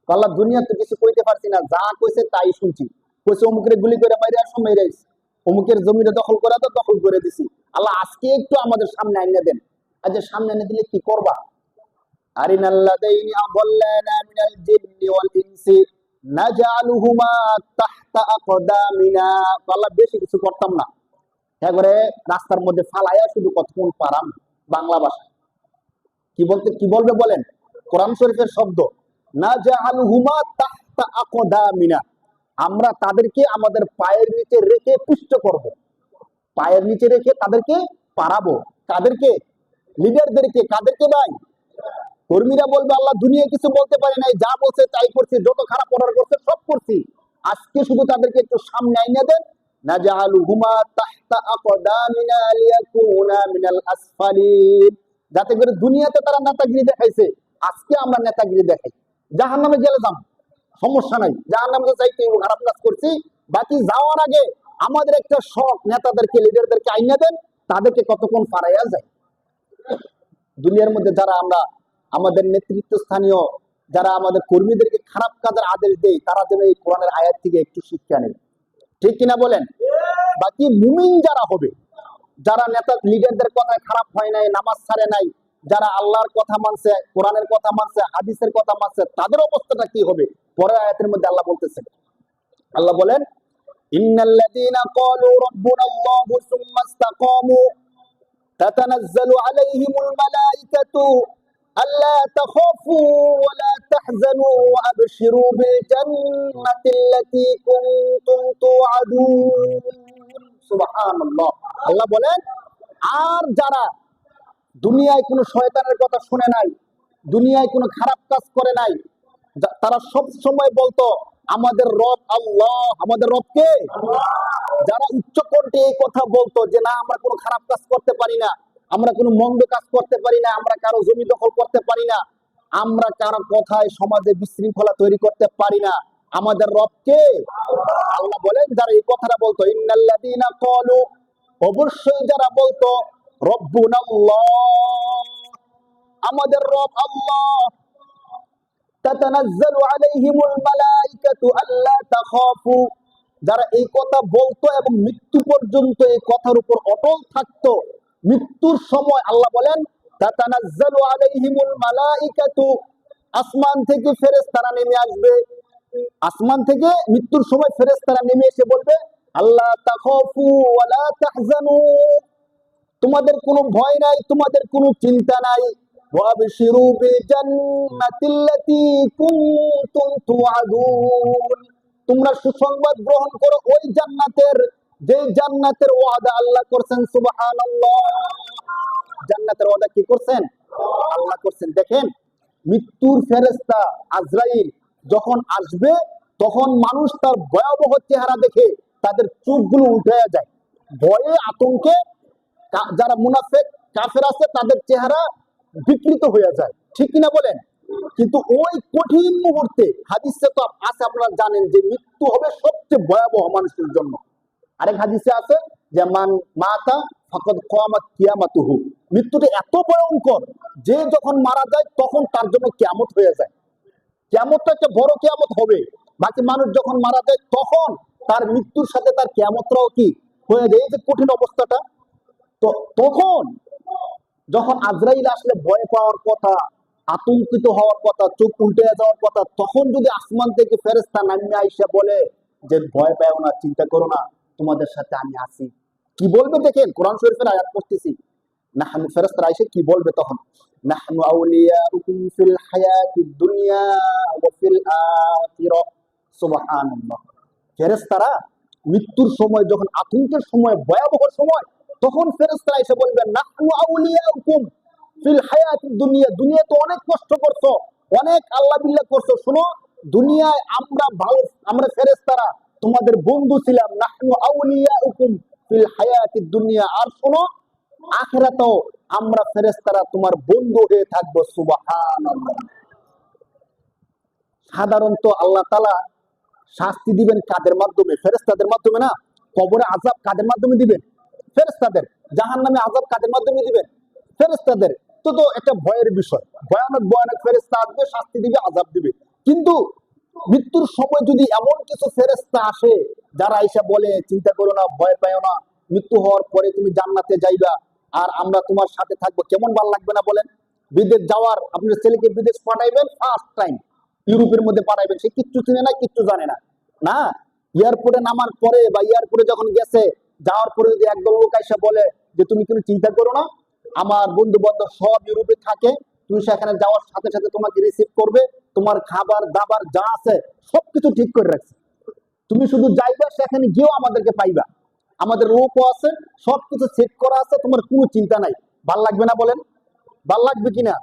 আল্লাহ দুনিয়া তো কিছু কইতে পারছি না, যা কইছে তাই শুনছি। কইছে অমুকের গুলি করে মাইরে আসো, মেরে আইস, অমুকের জমিটা দখল করে তো দখল করে দিছি, আল্লাহ আজকে একটু আমাদের সামনে এনে দেন। আর যে সামনে এনে দিলে কি করবা? আরিনাল্লাযাইনি আযাল্লানা মিনাল জিন্নি ওয়াল ইনসি নাজআলুহুমা তাহতা আকদামিনা, আল্লাহ বেশি কিছু করতাম না, একবারে রাস্তার মধ্যে ফালাইয়া শুধু কতক্ষণ পারাম। বাংলা ভাষা কি বলবে বলেন? কোরআন শরীফের শব্দ, নাজআলুহুমা তাহতা আকদামিনা, আমরা তাদেরকে আমাদের পায়ের নিচে রেখে পুষ্ট করব, পায়ের নিচে রেখে তাদেরকে পারাবো। কাদেরকে? লিডারদেরকে। কাদেরকে ভাই? কর্মীরা বলবে আল্লাহ দুনিয়া কিছু বলতে পারি নাই, যা বলছে তাই করছি, যত খারাপ অর্ডার করছে সব করছি, আজকে শুধু তাদেরকে একটু সামনে আইনা দেন। নাজআলুহুমা তাহতা আকদামিনা লিয়াকুনা মিনাল আসফালিন, যাতে করে দুনিয়াতে তারা নেতাগিরি দেখাইছে, আজকে আমরা নেতাগিরি দেখাই। জাহান্নামে গেলে যাম, সমস্যা নাই, জাহান্নামে যাইতে খারাপ কাজ করছি, বাকি যাওয়ার আগে আমাদের একটা শখ, নেতাদেরকে লিডারদেরকে আইনা দেন, তাদেরকে কতক্ষণ পারাইয়া যায়। দুনিয়ার মধ্যে যারা আমরা আমাদের নেতৃত্ব স্থানীয় যারা আমাদের কর্মীদেরকে খারাপ কাজের আদেশ দেয়, তারা যেন এই কোরআনের আয়াত থেকে একটু শিক্ষা নেই, ঠিক কিনা বলেন? বাকি মুমিন যারা হবে, যারা নেতা লিডারদের কথায় খারাপ হয় নাই, নামাজ ছাড়ে নাই, যারা আল্লাহর কথা মানছে, কোরআনের কথা মানছে, হাদিসের কথা মানছে, তাদের অবস্থাটা কি হবে? পরের আয়াতের মধ্যে আল্লাহ বলতেছেন, আল্লাহ বলেন, ইন্নাল্লাযীনা ক্বালু রাব্বুনাল্লাহু সুম্মা ইসতাকামু তাতানাজ্জালু আলাইহিমুল মালাইকাতু আল্লা তাখাফু ওয়া লা তাহজানু ওয়া আবশিরু বিল জান্নাতিল্লাতী কুনতুম তুআদুন। সুবহানাল্লাহ। আল্লাহ বলেন, আর যারা দুনিয়ায় কোনো শয়তানের কথা শুনে নাই, দুনিয়ায় কোনো খারাপ কাজ করে নাই, তারা সব সময় বলতো আমাদের রব আল্লাহ, আমাদের রবকে, যারা উচ্চ কণ্ঠে এই কথা বলতো যে না আমরা কোনো খারাপ কাজ করতে পারি না, আমরা কোনো মন্দ কাজ করতে পারি না, আমরা কারো জমি দখল করতে পারি না, আমরা কারো কথায় সমাজে বিশৃঙ্খলা তৈরি করতে পারি না, আমাদের রবকে। আল্লাহ বলেন যারা এই কথাটা বলতো, ইন্নাল্লাযীনা ক্বালু, অবশ্যই যারা বলতো রব্বুনাল্লাহ, আমাদের রব আল্লাহ, তাতানাজ্জালু আলাইহিমুল মালাইকাতু আল্লা তাখাফু, যারা এই কথা বলতো এবং মৃত্যু পর্যন্ত এই কথার উপর অটল থাকতো, মৃত্যুর সময় আল্লাহ বলেন তাতানাজ্জালু আলাইহিমুল মালাইকাতু, আসমান থেকে ফেরেশতারা নেমে আসবে, আসমান থেকে মৃত্যুর সময় ফেরেশতারা নেমে এসে বলবে আল্লাহ তাখাফু ওয়া লা তাহজানু, তোমাদের কোনো ভয় নাই, তোমাদের কোনো চিন্তা নাই, ওয়াবশিরু বিল জান্নাতিল্লাতী কুনতুম তুআদুন, তোমরা সুসংবাদ গ্রহণ করো ওই জান্নাতের, যে জান্নাতের ওয়াদা আল্লাহ করছেন। সুবহানাল্লাহ। জান্নাতের ওয়াদা কি করছেন? আল্লাহ করছেন। দেখেন, মৃত্যুর ফেরেশতা আজরাইল যখন আসবে, তখন মানুষ তার ভয়াবহ চেহারা দেখে তাদের চোখগুলো উঠে যায়, ভয়ে আতঙ্কে যারা মুনাফিক কাফের আছে তাদের চেহারা বিকৃত হয়ে যায়, ঠিক কিনা বলেন? কিন্তু ওই কঠিন মুহূর্তে হাদিসে তো আছে, আপনারা জানেন যে মৃত্যু হবে সবচেয়ে ভয়াবহ মানুষের জন্য। আরেক হাদিসে আছে যে মান মাতা ফাকাদ কিয়ামাত কিয়ামাতুহু, মৃত্যুটা এত ভয়ঙ্কর যে যখন মারা যায় তখন তার জন্য কিয়ামত হয়ে যায়। কিয়ামতটা একটা বড় কিয়ামত হবে, বাকি মানুষ যখন মারা যায় তখন তার মৃত্যুর সাথে তার কিয়ামতটাও কি হয়ে যায়। এই যে কঠিন অবস্থাটা, তো তখন যখন আজরাইল আসলে ভয় পাওয়ার কথা, আতঙ্কিত হওয়ার কথা, চোখ উল্টে যাওয়ার কথা, তখন যদি আসমান থেকে ফেরেশতা নামিয়ে আইসা বলে যে ভয় পাও না, চিন্তা করো না, তোমাদের সাথে আমি আছি, কি বলবে দেখেন, কোরআন শরীফের আয়াত পড়তেছি, নাহনু ফেরেশতারা এসে কি বলবে তখন, নাহনু আউলিয়াউকুম ফিল হায়াতিদ দুনিয়া ওয়া ফিল আখিরাহ। সুবহানাল্লাহ। ফেরেশতারা মৃত্যুর সময়, যখন আতঙ্কের সময়, ভয়াবহ সময়, তখন ফেরেশতারা এসে বলবেন নাহনু আউলিয়াউকুম ফিল হায়াতিদ দুনিয়া, দুনিয়াতে অনেক কষ্ট করছো, অনেক আল্লাহ বিল্লাহ করছো, শোনো দুনিয়ায় আমরা ভালো, আমরা ফেরেশতারা তোমাদের বন্ধু ছিলাম, নাহনু আউলিয়াউকুম ফিল হায়াতিদ দুনিয়া, আর শোনো আখিরাতেও আমরা ফেরেশতারা তোমার বন্ধু হয়ে থাকবো। সুবহানাল্লাহ। সাধারণত আল্লাহ তাআলা শাস্তি দিবেন কাদের মাধ্যমে? ফেরেশতাদের মাধ্যমে না। কবরে আযাব কাদের মাধ্যমে দিবেন? ফেরেশতাদের। জাহান্নামে আযাব কাদের মাধ্যমে দিবেন? ফেরেশতাদের। তো একটা ভয়ের বিষয়, ভয়ানক ভয়ানক ফেরেশতা আসবে, শাস্তি দিবে, আযাব দিবে। কিন্তু মৃত্যুর সময় যদি এমন কিছু ফেরেশতা আসে যারা এসে বলে চিন্তা করো না, ভয় পাও না, মৃত্যু হওয়ার পরে তুমি জান্নাতে যাইবা, আর আমরা তোমার সাথে থাকবো, কেমন ভালো লাগবে না বলেন? বিদেশ যাওয়ার, আপনার ছেলেকে বিদেশ পাঠাইবেন, ফার্স্ট টাইম ইউরোপের মধ্যে পাঠাইবেন, সে কিচ্ছু চিনে না, কিচ্ছু জানে না, না এয়ারপোর্টে নামার পরে বা এয়ারপোর্টে যখন গেছে, যাওয়ার পরে যদি একদল লোক এসে বলে যে তুমি কোনো চিন্তা করো না, আমার বন্ধু বান্ধব সব ইউরোপে থাকে, তুমি সেখানে যাওয়ার সাথে সাথে তোমাকে রিসিভ করবে, তোমার খাবার দাবার যা আছে সবকিছু ঠিক করে রাখছে, তুমি শুধু যাইবা, সেখানে গিয়েও আমাদেরকে পাইবা, আমাদের লোকও আছে, সবকিছু সেট করা আছে, তোমার কোনো চিন্তা নাই। ভাল লাগবে না বলেন? ভাল লাগবে কিনা?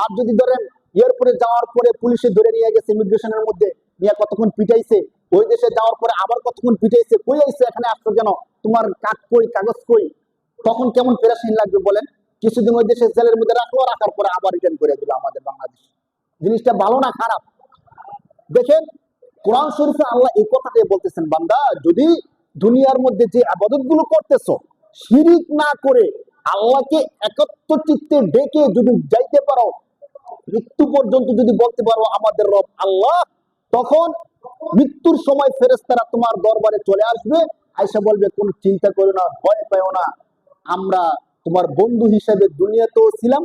আর যদি ধরেন এয়ারপোর্টে যাওয়ার পরে পুলিশে ধরে নিয়ে গেছে, ইমিগ্রেশনের মধ্যে নিয়ে কতক্ষণ পিটাইছে, ওই দেশে যাওয়ার পরে আবার কতক্ষণ পিটাইছে, কই আইছে, এখানে আসছো কেন, তোমার কাঠ কই, কাগজ কই, তখন কেমন পেরেশানি লাগবে বলেন? কিছুদিন ওই দেশে জেলের মধ্যে রাখলো, রাখার পরে আবার রিটার্ন করে দিল আমাদের বাংলাদেশ। জিনিসটা ভালো না খারাপ? দেখেন কোরআন শরীফে আল্লাহ এই কথাটাই বলতেছেন, বান্দা যদি দুনিয়ার মধ্যে যে ইবাদত গুলো করতেছো শিরিক না করে আল্লাহকে একত্র চিত্তে ডেকে যদি যাইতে পারো, মৃত্যু পর্যন্ত যদি বলতে পারো আমাদের রব আল্লাহ, তখন মৃত্যুর সময় ফেরেশতারা তোমার দরবারে চলে আসবে, আয়েশা বলবে কোনো চিন্তা করো না, ভয় পাও না, আমরা তোমার বন্ধু হিসেবে দুনিয়াতেও ছিলাম,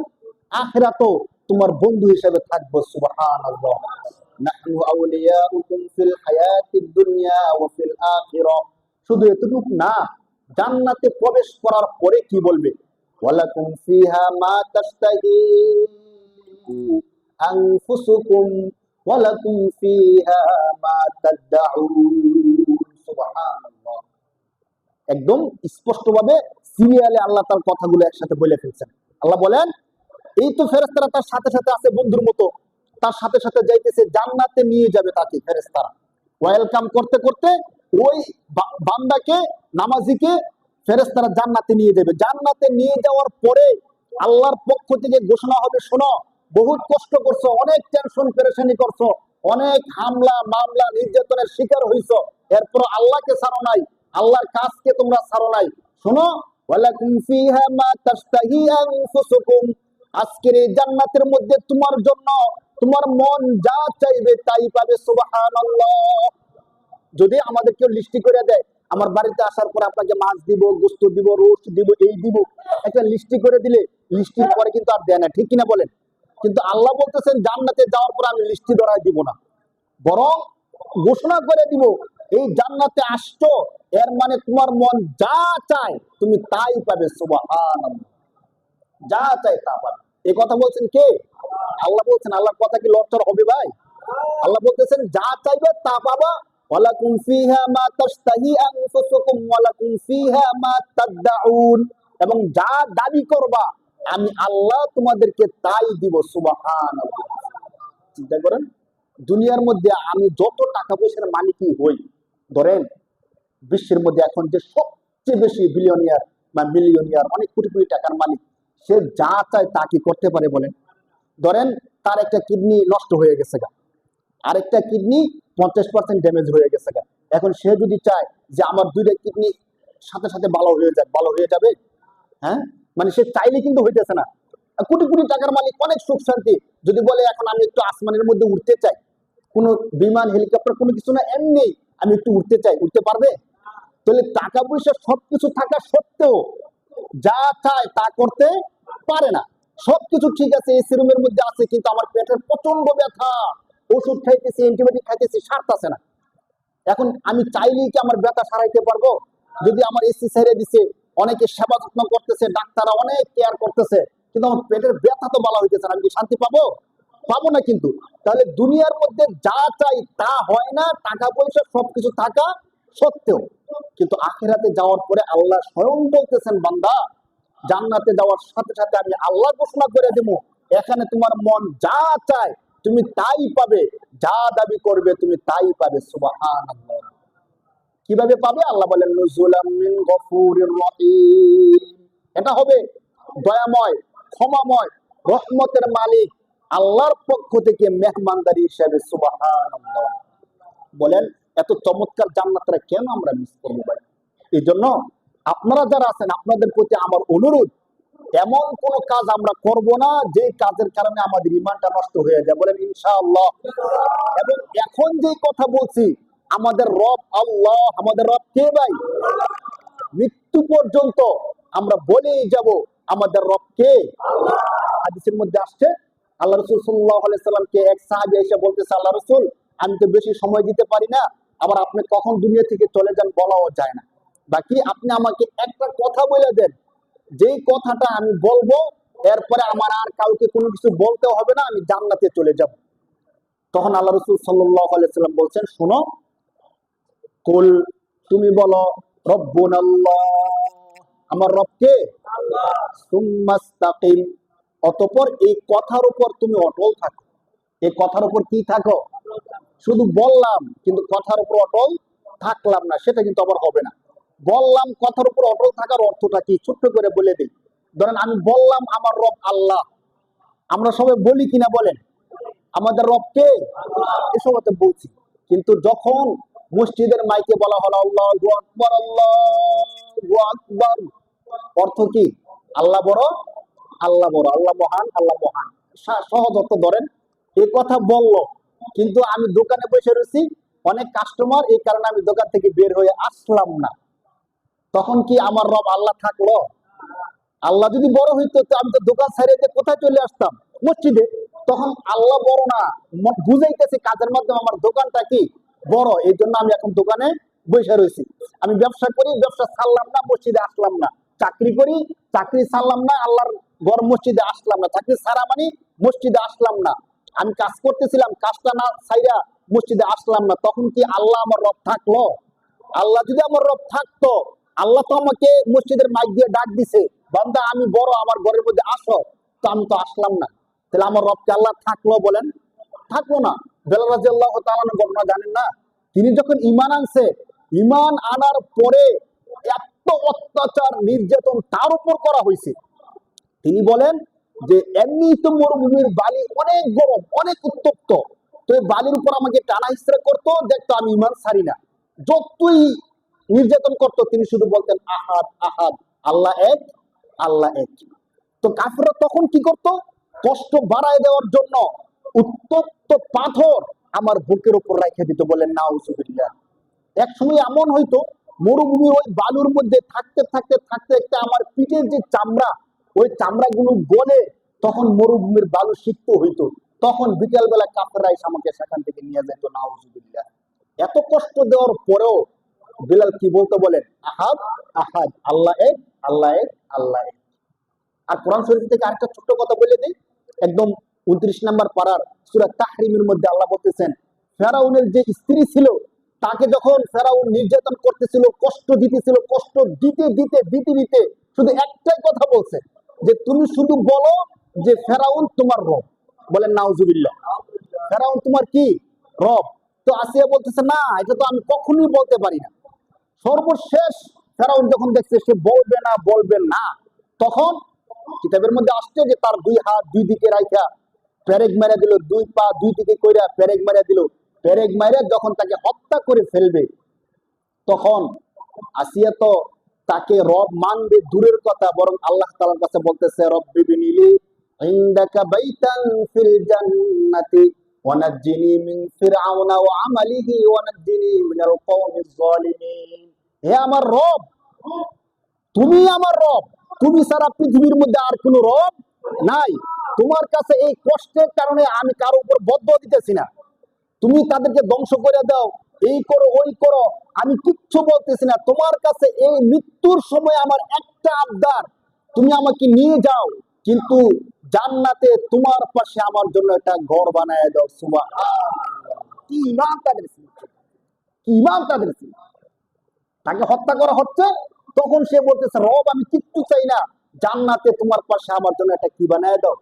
আখিরাতেও তোমার বন্ধু হিসেবে থাকবো। সুবহানাল্লাহ। নাহনু আউলিয়াউকুম ফিল হায়াতিদ দুনিয়া ওয়া ফিল আখিরাহ। শুধু এতটুকু না, জান্নাতে প্রবেশ করার পরে কি বলবে? ওয়ালাকুম ফিহা মা তাশতাহি আনফুসুকুম ওয়ালাকুম ফিহা মা তাদউন। সুবহানাল্লাহ। একদম স্পষ্টভাবে সিরিয়ালে আল্লাহ তার কথাগুলো একসাথে বলে ফেলছেন। আল্লাহ বলেন এই তো ফেরেশতারা তার সাথে সাথে আছে বন্ধুর মতো, তার সাথে সাথে যাইতেছে, জান্নাতে নিয়ে যাবে তাকে ফেরেশতারা, ওয়েলকাম করতে করতে ওই বান্দাকে, নামাজিকে ফেরেশতারা জান্নাতে নিয়ে যাবে। জান্নাতে নিয়ে যাওয়ার পরে আল্লাহর পক্ষ থেকে ঘোষণা হবে, শোনো বহুত কষ্ট করছো, অনেক টেনশন পেরেশানি করছো, অনেক হামলা মামলা নির্যাতনের শিকার হইছো, এরপর আল্লাহকে ছাড়ো নাই, আল্লাহর কাজকে তোমরা ছাড়ো নাই, শোনো ওয়ালাকুম ফিহা মা তাশতাহি আনফুসুকুম, আজকের এই জান্নাতের মধ্যে তোমার জন্য তোমার মন যা চাইবে তাই পাবে। সুবহানাল্লাহ। যদি আমাদের কেউ লিস্টি করে দেয়, আমার বাড়িতে আসার পর আপনাকে মাছ দিব, গোস্ত দিব, রোস্ট দিব, এই দিব, একটা লিস্টি করে দিলে লিস্টির পরে কিন্তু আর দেয় না, ঠিক কিনা বলেন? কিন্তু আল্লাহ বলতেছেন জান্নাতে যাওয়ার পর আমি লিস্টি ধরাই দিব না, বরং ঘোষণা করে দিব এই জান্নাতে আসছো, এর মানে তোমার মন যা চায় তুমি তাই পাবে। সুবহানাল্লাহ। যা চাই তা পাবে। এই কথা বলছেন কে? আল্লাহ বলছেন। আল্লাহর কথা কি লড়চড় হবে ভাই? আল্লাহ বলতেছেন যা চাইবে তা পাবা। ওয়ালাকুম ফিহা মা তাশতাহি আনফুসুকুম ওয়ালাকুম ফিহা মা তাদউন, এবং যা দাবি করবা আমি আল্লাহ তোমাদেরকে তাই দিব। সুবহানাল্লাহ। চিন্তা করেন, দুনিয়ার মধ্যে আমি যত টাকা পয়সার মালিকই হই, ধরেন বিশ্বের মধ্যে এখন যে সবচেয়ে বেশি বিলিয়নিয়ার বা মিলিয়নিয়ার, অনেক কোটি কোটি টাকার মালিক, সে যা চায় তা কি করতে পারে বলেন? ধরেন তার একটা কিডনি নষ্ট হয়ে গেছে গা, আরেকটা কিডনি 50% ড্যামেজ হয়ে গেছে গা, এখন সে যদি চায় যে আমার দুইটা কিডনি সাথে সাথে ভালো হয়ে যাবে, ভালো হয়ে যাবে, হ্যাঁ, মানে সে চাইলে কিন্তু হইতেছে না। কোটি কোটি টাকার মালিক, অনেক সুখ শান্তি, যদি বলে এখন আমি একটু আসমানের মধ্যে উঠতে চাই, কোনো বিমান হেলিকপ্টার কোনো কিছু না, এমনি আমি একটু উঠতে চাই, উঠতে পারবে? তাহলে টাকা পয়সা সবকিছু থাকা সত্ত্বেও যা চায় তা করতে পারে না। সবকিছু ঠিক আছে, এসি রুমের মধ্যে আছে, কিন্তু আমার পেটের প্রচন্ড ব্যথা, ওষুধ খাইতেছি, অ্যান্টিবায়োটিক খাইতেছি, সারতেছে না। এখন আমি চাইলেই কি আমার ব্যথা সারাইতে পারবো? যদি আমার এসি ছেড়ে দিছে, অনেকে সেবা যত্ন করতেছে, ডাক্তাররা অনেক কেয়ার করতেছে, কিন্তু আমার পেটের ব্যথা তো বলা হইতেছে না, আমি কি শান্তি পাবো? পাবো না। কিন্তু তাহলে দুনিয়ার মধ্যে যা চাই তা হয় না, টাকা পয়সা সবকিছু থাকা সত্ত্বেও। কিন্তু আখিরাতে যাওয়ার পরে আল্লাহ স্বয়ং বলতেছেন, বান্দা জান্নাতে যাওয়ার সাথে সাথে আমি আল্লাহ ঘোষণা করে দেবো, এখানে তোমার মন যা চায় তুমি তাই পাবে, যা দাবি করবে তুমি তাই পাবে। সুবহানাল্লাহ। কিভাবে পাবে? আল্লাহ বলেন নুজুলাম মিন গফুরির রহিম। এটা হবে দয়াময়, ক্ষমাময়, রহমতের মালিক আল্লাহর পক্ষ থেকে মেহমানদারি হিসেবে। সুবহানাল্লাহ। বলেন এত চমৎকার জান্নাতটা কেন আমরা মিস করবো ভাই? এই জন্য আপনারা যারা আছেন, আপনাদের প্রতি আমার অনুরোধ, এমন কোন কাজ আমরা করব না যে কাজের কারণে আমাদের ইমানটা নষ্ট হয়ে যায়। বলেন ইনশাআল্লাহ। এবং এখন যে কথা বলছি, আমাদের রব আল্লাহ। আমাদের রব কে ভাই? মৃত্যু পর্যন্ত আমরা বলেই যাব আমাদের রব কে। হাদিসের মধ্যে আসছে, আল্লাহ রাসূল সাল্লাল্লাহু আলাইহি সাল্লামকে এক সাহাবী এসে বলতেছে, আল্লাহ রাসূল আমি তো বেশি সময় দিতে পারি না, আবার আপনি কখন দুনিয়া থেকে চলে যান বলাও যায় না, বাকি আপনি আমাকে একটা কথা বলে দেন, যেই কথাটা আমি বলবো এরপরে আমার আর কাউকে কোনো কিছু বলতে হবে না, আমি জান্নাতে চলে যাব। তখন আল্লাহ রাসূল সাল্লাল্লাহু আলাইহি সাল্লাম বলছেন, শোনো, কুল, তুমি বলো রব্বুনাল্লাহ, আমার রব কে? আল্লাহ। সুম্মাস্তাকিম, অতঃপর এই কথার উপর তুমি অটল থাকো। এই কথার উপর কি থাকো? শুধু বললাম কিন্তু কথার উপর অটল থাকলাম না, সেটা কিন্তু আবার হবে না। বললাম, কথার উপর অটল থাকার অর্থটা কি ছোট্ট করে বলে দিই। ধরেন আমি বললাম আমার রব আল্লাহ, আমরা সবাই বলি কিনা বলেন? আমাদের রব কে? এসব তো বলছি, কিন্তু যখন মসজিদের মাইকে বলা হলো আল্লাহু আকবার, আল্লাহু আকবার, অর্থ কি? আল্লাহ বড়, আল্লাহ বড়, আল্লাহ মহান, আল্লাহ মহান। সহজ অর্থ ধরেন, এই কথা বললো, কিন্তু আমি দোকানে বসে রয়েছি, অনেক কাস্টমার, এই কারণে আমি দোকান থেকে বের হয়ে আসলাম না। তখন কি আমার রব আল্লাহ থাকলো? আল্লাহ যদি বড় হইতো তো আমি তো দোকান ছাড়িয়ে কোথায় চলে আসতাম? মসজিদে। তখন আল্লাহ বড় না, বুঝাইতেছে কাজের মাধ্যমে আমার দোকানটা কি বড়, এই জন্য আমি এখন দোকানে বসে রয়েছি। আমি ব্যবসা করি, ব্যবসা ছাড়লাম না, মসজিদে আসলাম না। চাকরি করি, চাকরি ছাড়লাম না, আল্লাহর ঘর মসজিদে আসলাম না। চাকরি ছাড়া মানে মসজিদে আসলাম না। আমি কাজ করতেছিলাম, কাজটা না ছাইরা মসজিদে আসলাম না। তখন কি আল্লাহ আমার রব থাকলো? আল্লাহ যদি আমার রব থাকতো, আল্লাহ তো আমাকে মসজিদের মাইক দিয়ে ডাক দিছে, বান্দা আমি বড়, আমার ঘরের মধ্যে আসো, তো আমি তো আসলাম না। তাহলে আমার রবকে আল্লাহ থাকলো? বলেন থাকলো না। বেলাল রাদিয়াল্লাহু তাআলা আনহু ঘটনা জানেন না? তিনি যখন ঈমান আনছে, ঈমান আনার পরে এত অত্যাচার নির্যাতন তার উপর করা হয়েছে, তিনি বলেন যে এমনি তো মরুভূমির বালি অনেক গরম, অনেক উত্তপ্ত, তো এই বালির উপর আমাকে টানা হিসেবে করতো, দেখতো আমি ঈমান ছাড়ি না। যতই নির্যাতন করতো তিনি শুধু বলতেন আহাদ আহাদ, আল্লাহ এক, আল্লাহ এক। তো কাফেররা তখন কি করত? কষ্ট বাড়ায় দেওয়ার জন্য উত্তপ্ত পাথর আমার বুকের উপর রেখে দিত। বলেন নাউজুবিল্লাহ। এক সময় এমন হইতো, মরুভূমির ওই বালুর মধ্যে থাকতে থাকতে থাকতে থাকতে আমার পিঠের যে চামড়া, ওই চামড়াগুলো গলে তখন মরুভূমির বালু সিক্ত হইতো। তখন বিকেল বেলা কাফেররা এসে আমাকে সেখান থেকে নিয়ে যেত। নাউজুবিল্লাহ। এত কষ্ট দেওয়ার পরেও বিলাল কি বলতো বলেন? আহাদ আহাদ, আল্লাহ এক, আল্লাহ এক, আল্লাহ এক। আর কোরআন শরীফ থেকে আরেকটা ছোট্ট কথা বলে দিই, একদম 29 নম্বর পারার সূরা তাহরিমের মধ্যে আল্লাহ বলতেছেন, ফেরাউনের যে স্ত্রী ছিল, তাকে যখন ফেরাউন নির্যাতন করতেছিল, কষ্ট দিতেছিল, কষ্ট দিতে দিতে দিতে দিতে শুধু একটাই কথা বলছে, যে তুমি শুধু বলো যে ফেরাউন তোমার রব। বলেন নাউজুবিল্লাহ। ফেরাউন তোমার কি রব? তো আসিয়া বলতেছে না, এটা তো আমি কখনোই বলতে পারি না। সর্বশেষ ফেরাউন যখন দেখছে সে বলবে না, বলবে না, তখন কিতাবের মধ্যে আসছে যে তার দুই হাত দুই দিকে রাখা পেরেক মেরে দিল, দুই পা দুই দিকে কইরা পেরেক মেরে দিল। পেরেক মেরে যখন তাকে হত্যা করে ফেলবে, তখন আসিয়া তো তাকে রব মানবে দূরের কথা, বরং আল্লাহ তাআলার কাছে বলতেছে, রব্বি বিনিলি ইনদাকা বাইতান ফিল জান্নাতি ওয়া নাজ্জিনি মিন ফিরআউনা ওয়া আমালিহি ওয়া নাজ্জিনি মিনাল কওমিজ জালিমিন। হে আমার রব, তুমি আমার রব, তুমি ছাড়া পৃথিবীর মধ্যে আর কোন রব নাই। তোমার কাছে এই কষ্টের কারণে আমি কারো উপর বদ্ধ দিতেছি না, তুমি তাদেরকে ধ্বংস করে দাও, এই করো ওই করো, আমি কিচ্ছু বলতেছি না। তোমার কাছে এই মৃত্যুর সময় আমার একটা আবদার, তুমি আমাকে নিয়ে যাও, কিন্তু জান্নাতে তোমার পাশে আমার জন্য একটা ঘর বানায় দাও। সুবহানাল্লাহ! কি ইমান তাদের ছিল, কি ইমান তাদের ছিল। তাকে হত্যা করা হচ্ছে, তখন সে বলতেছে, রব আমি কিচ্ছু চাই না, জান্নাতে তোমার পাশে আমার জন্য একটা কি বানায় দাও।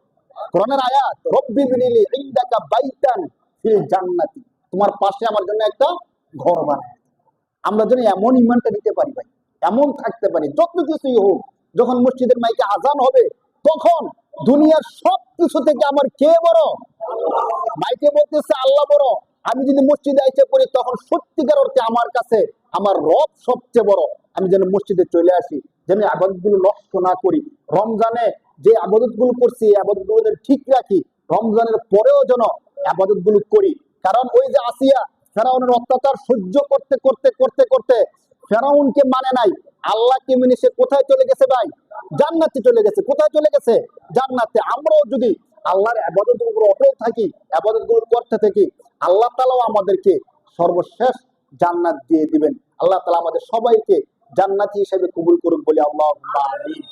কোরআনের আয়াত, রব্বি বিনিলি ইনদাকা বাইতান ফিল জান্নাতি, তোমার পাশে আমার জন্য একটা ঘর বানায়। আমরা যেন এমন ইমানটা নিতে পারি ভাই, এমন থাকতে পারি, যত কিছুই হোক, যখন মসজিদের মাইকে আজান হবে, তখন দুনিয়ার সব কিছু থেকে আমার কে বড়? মাইকে বলতেছে আল্লাহ বড়, আমি যদি মসজিদে আইসে পড়ি, তখন সত্যিকার অর্থে আমার কাছে আমার রব সবচেয়ে বড়। আমি যেন মসজিদে চলে আসি, যেন আবাদত গুলো নষ্ট না করি, রমজানে যে আবাদত গুলো করছি আবাদত গুলো যেন ঠিক রাখি, রমজানের পরেও যেন আবাদত গুলো করি। কারণ ওই যে আসিয়া ফেরাউনের অত্যাচার সহ্য করতে করতে করতে করতে ফেরাউনকে মানে নাই, আল্লাহকে মেনে সে কোথায় চলে গেছে ভাই? জান্নাতে চলে গেছে। কোথায় চলে গেছে? জান্নাতে। আমরাও যদি আল্লাহর ইবাদতের উপর অটল থাকি, ইবাদত গুলো করতে থাকি, আল্লাহ তাআলাও আমাদেরকে সর্বশেষ জান্নাত দিয়ে দিবেন। আল্লাহ তাআলা আমাদের সবাইকে জান্নাতি হিসেবে কবুল করুন বলে আল্লাহুম্মা আমিন।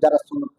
যারা সুন্নাত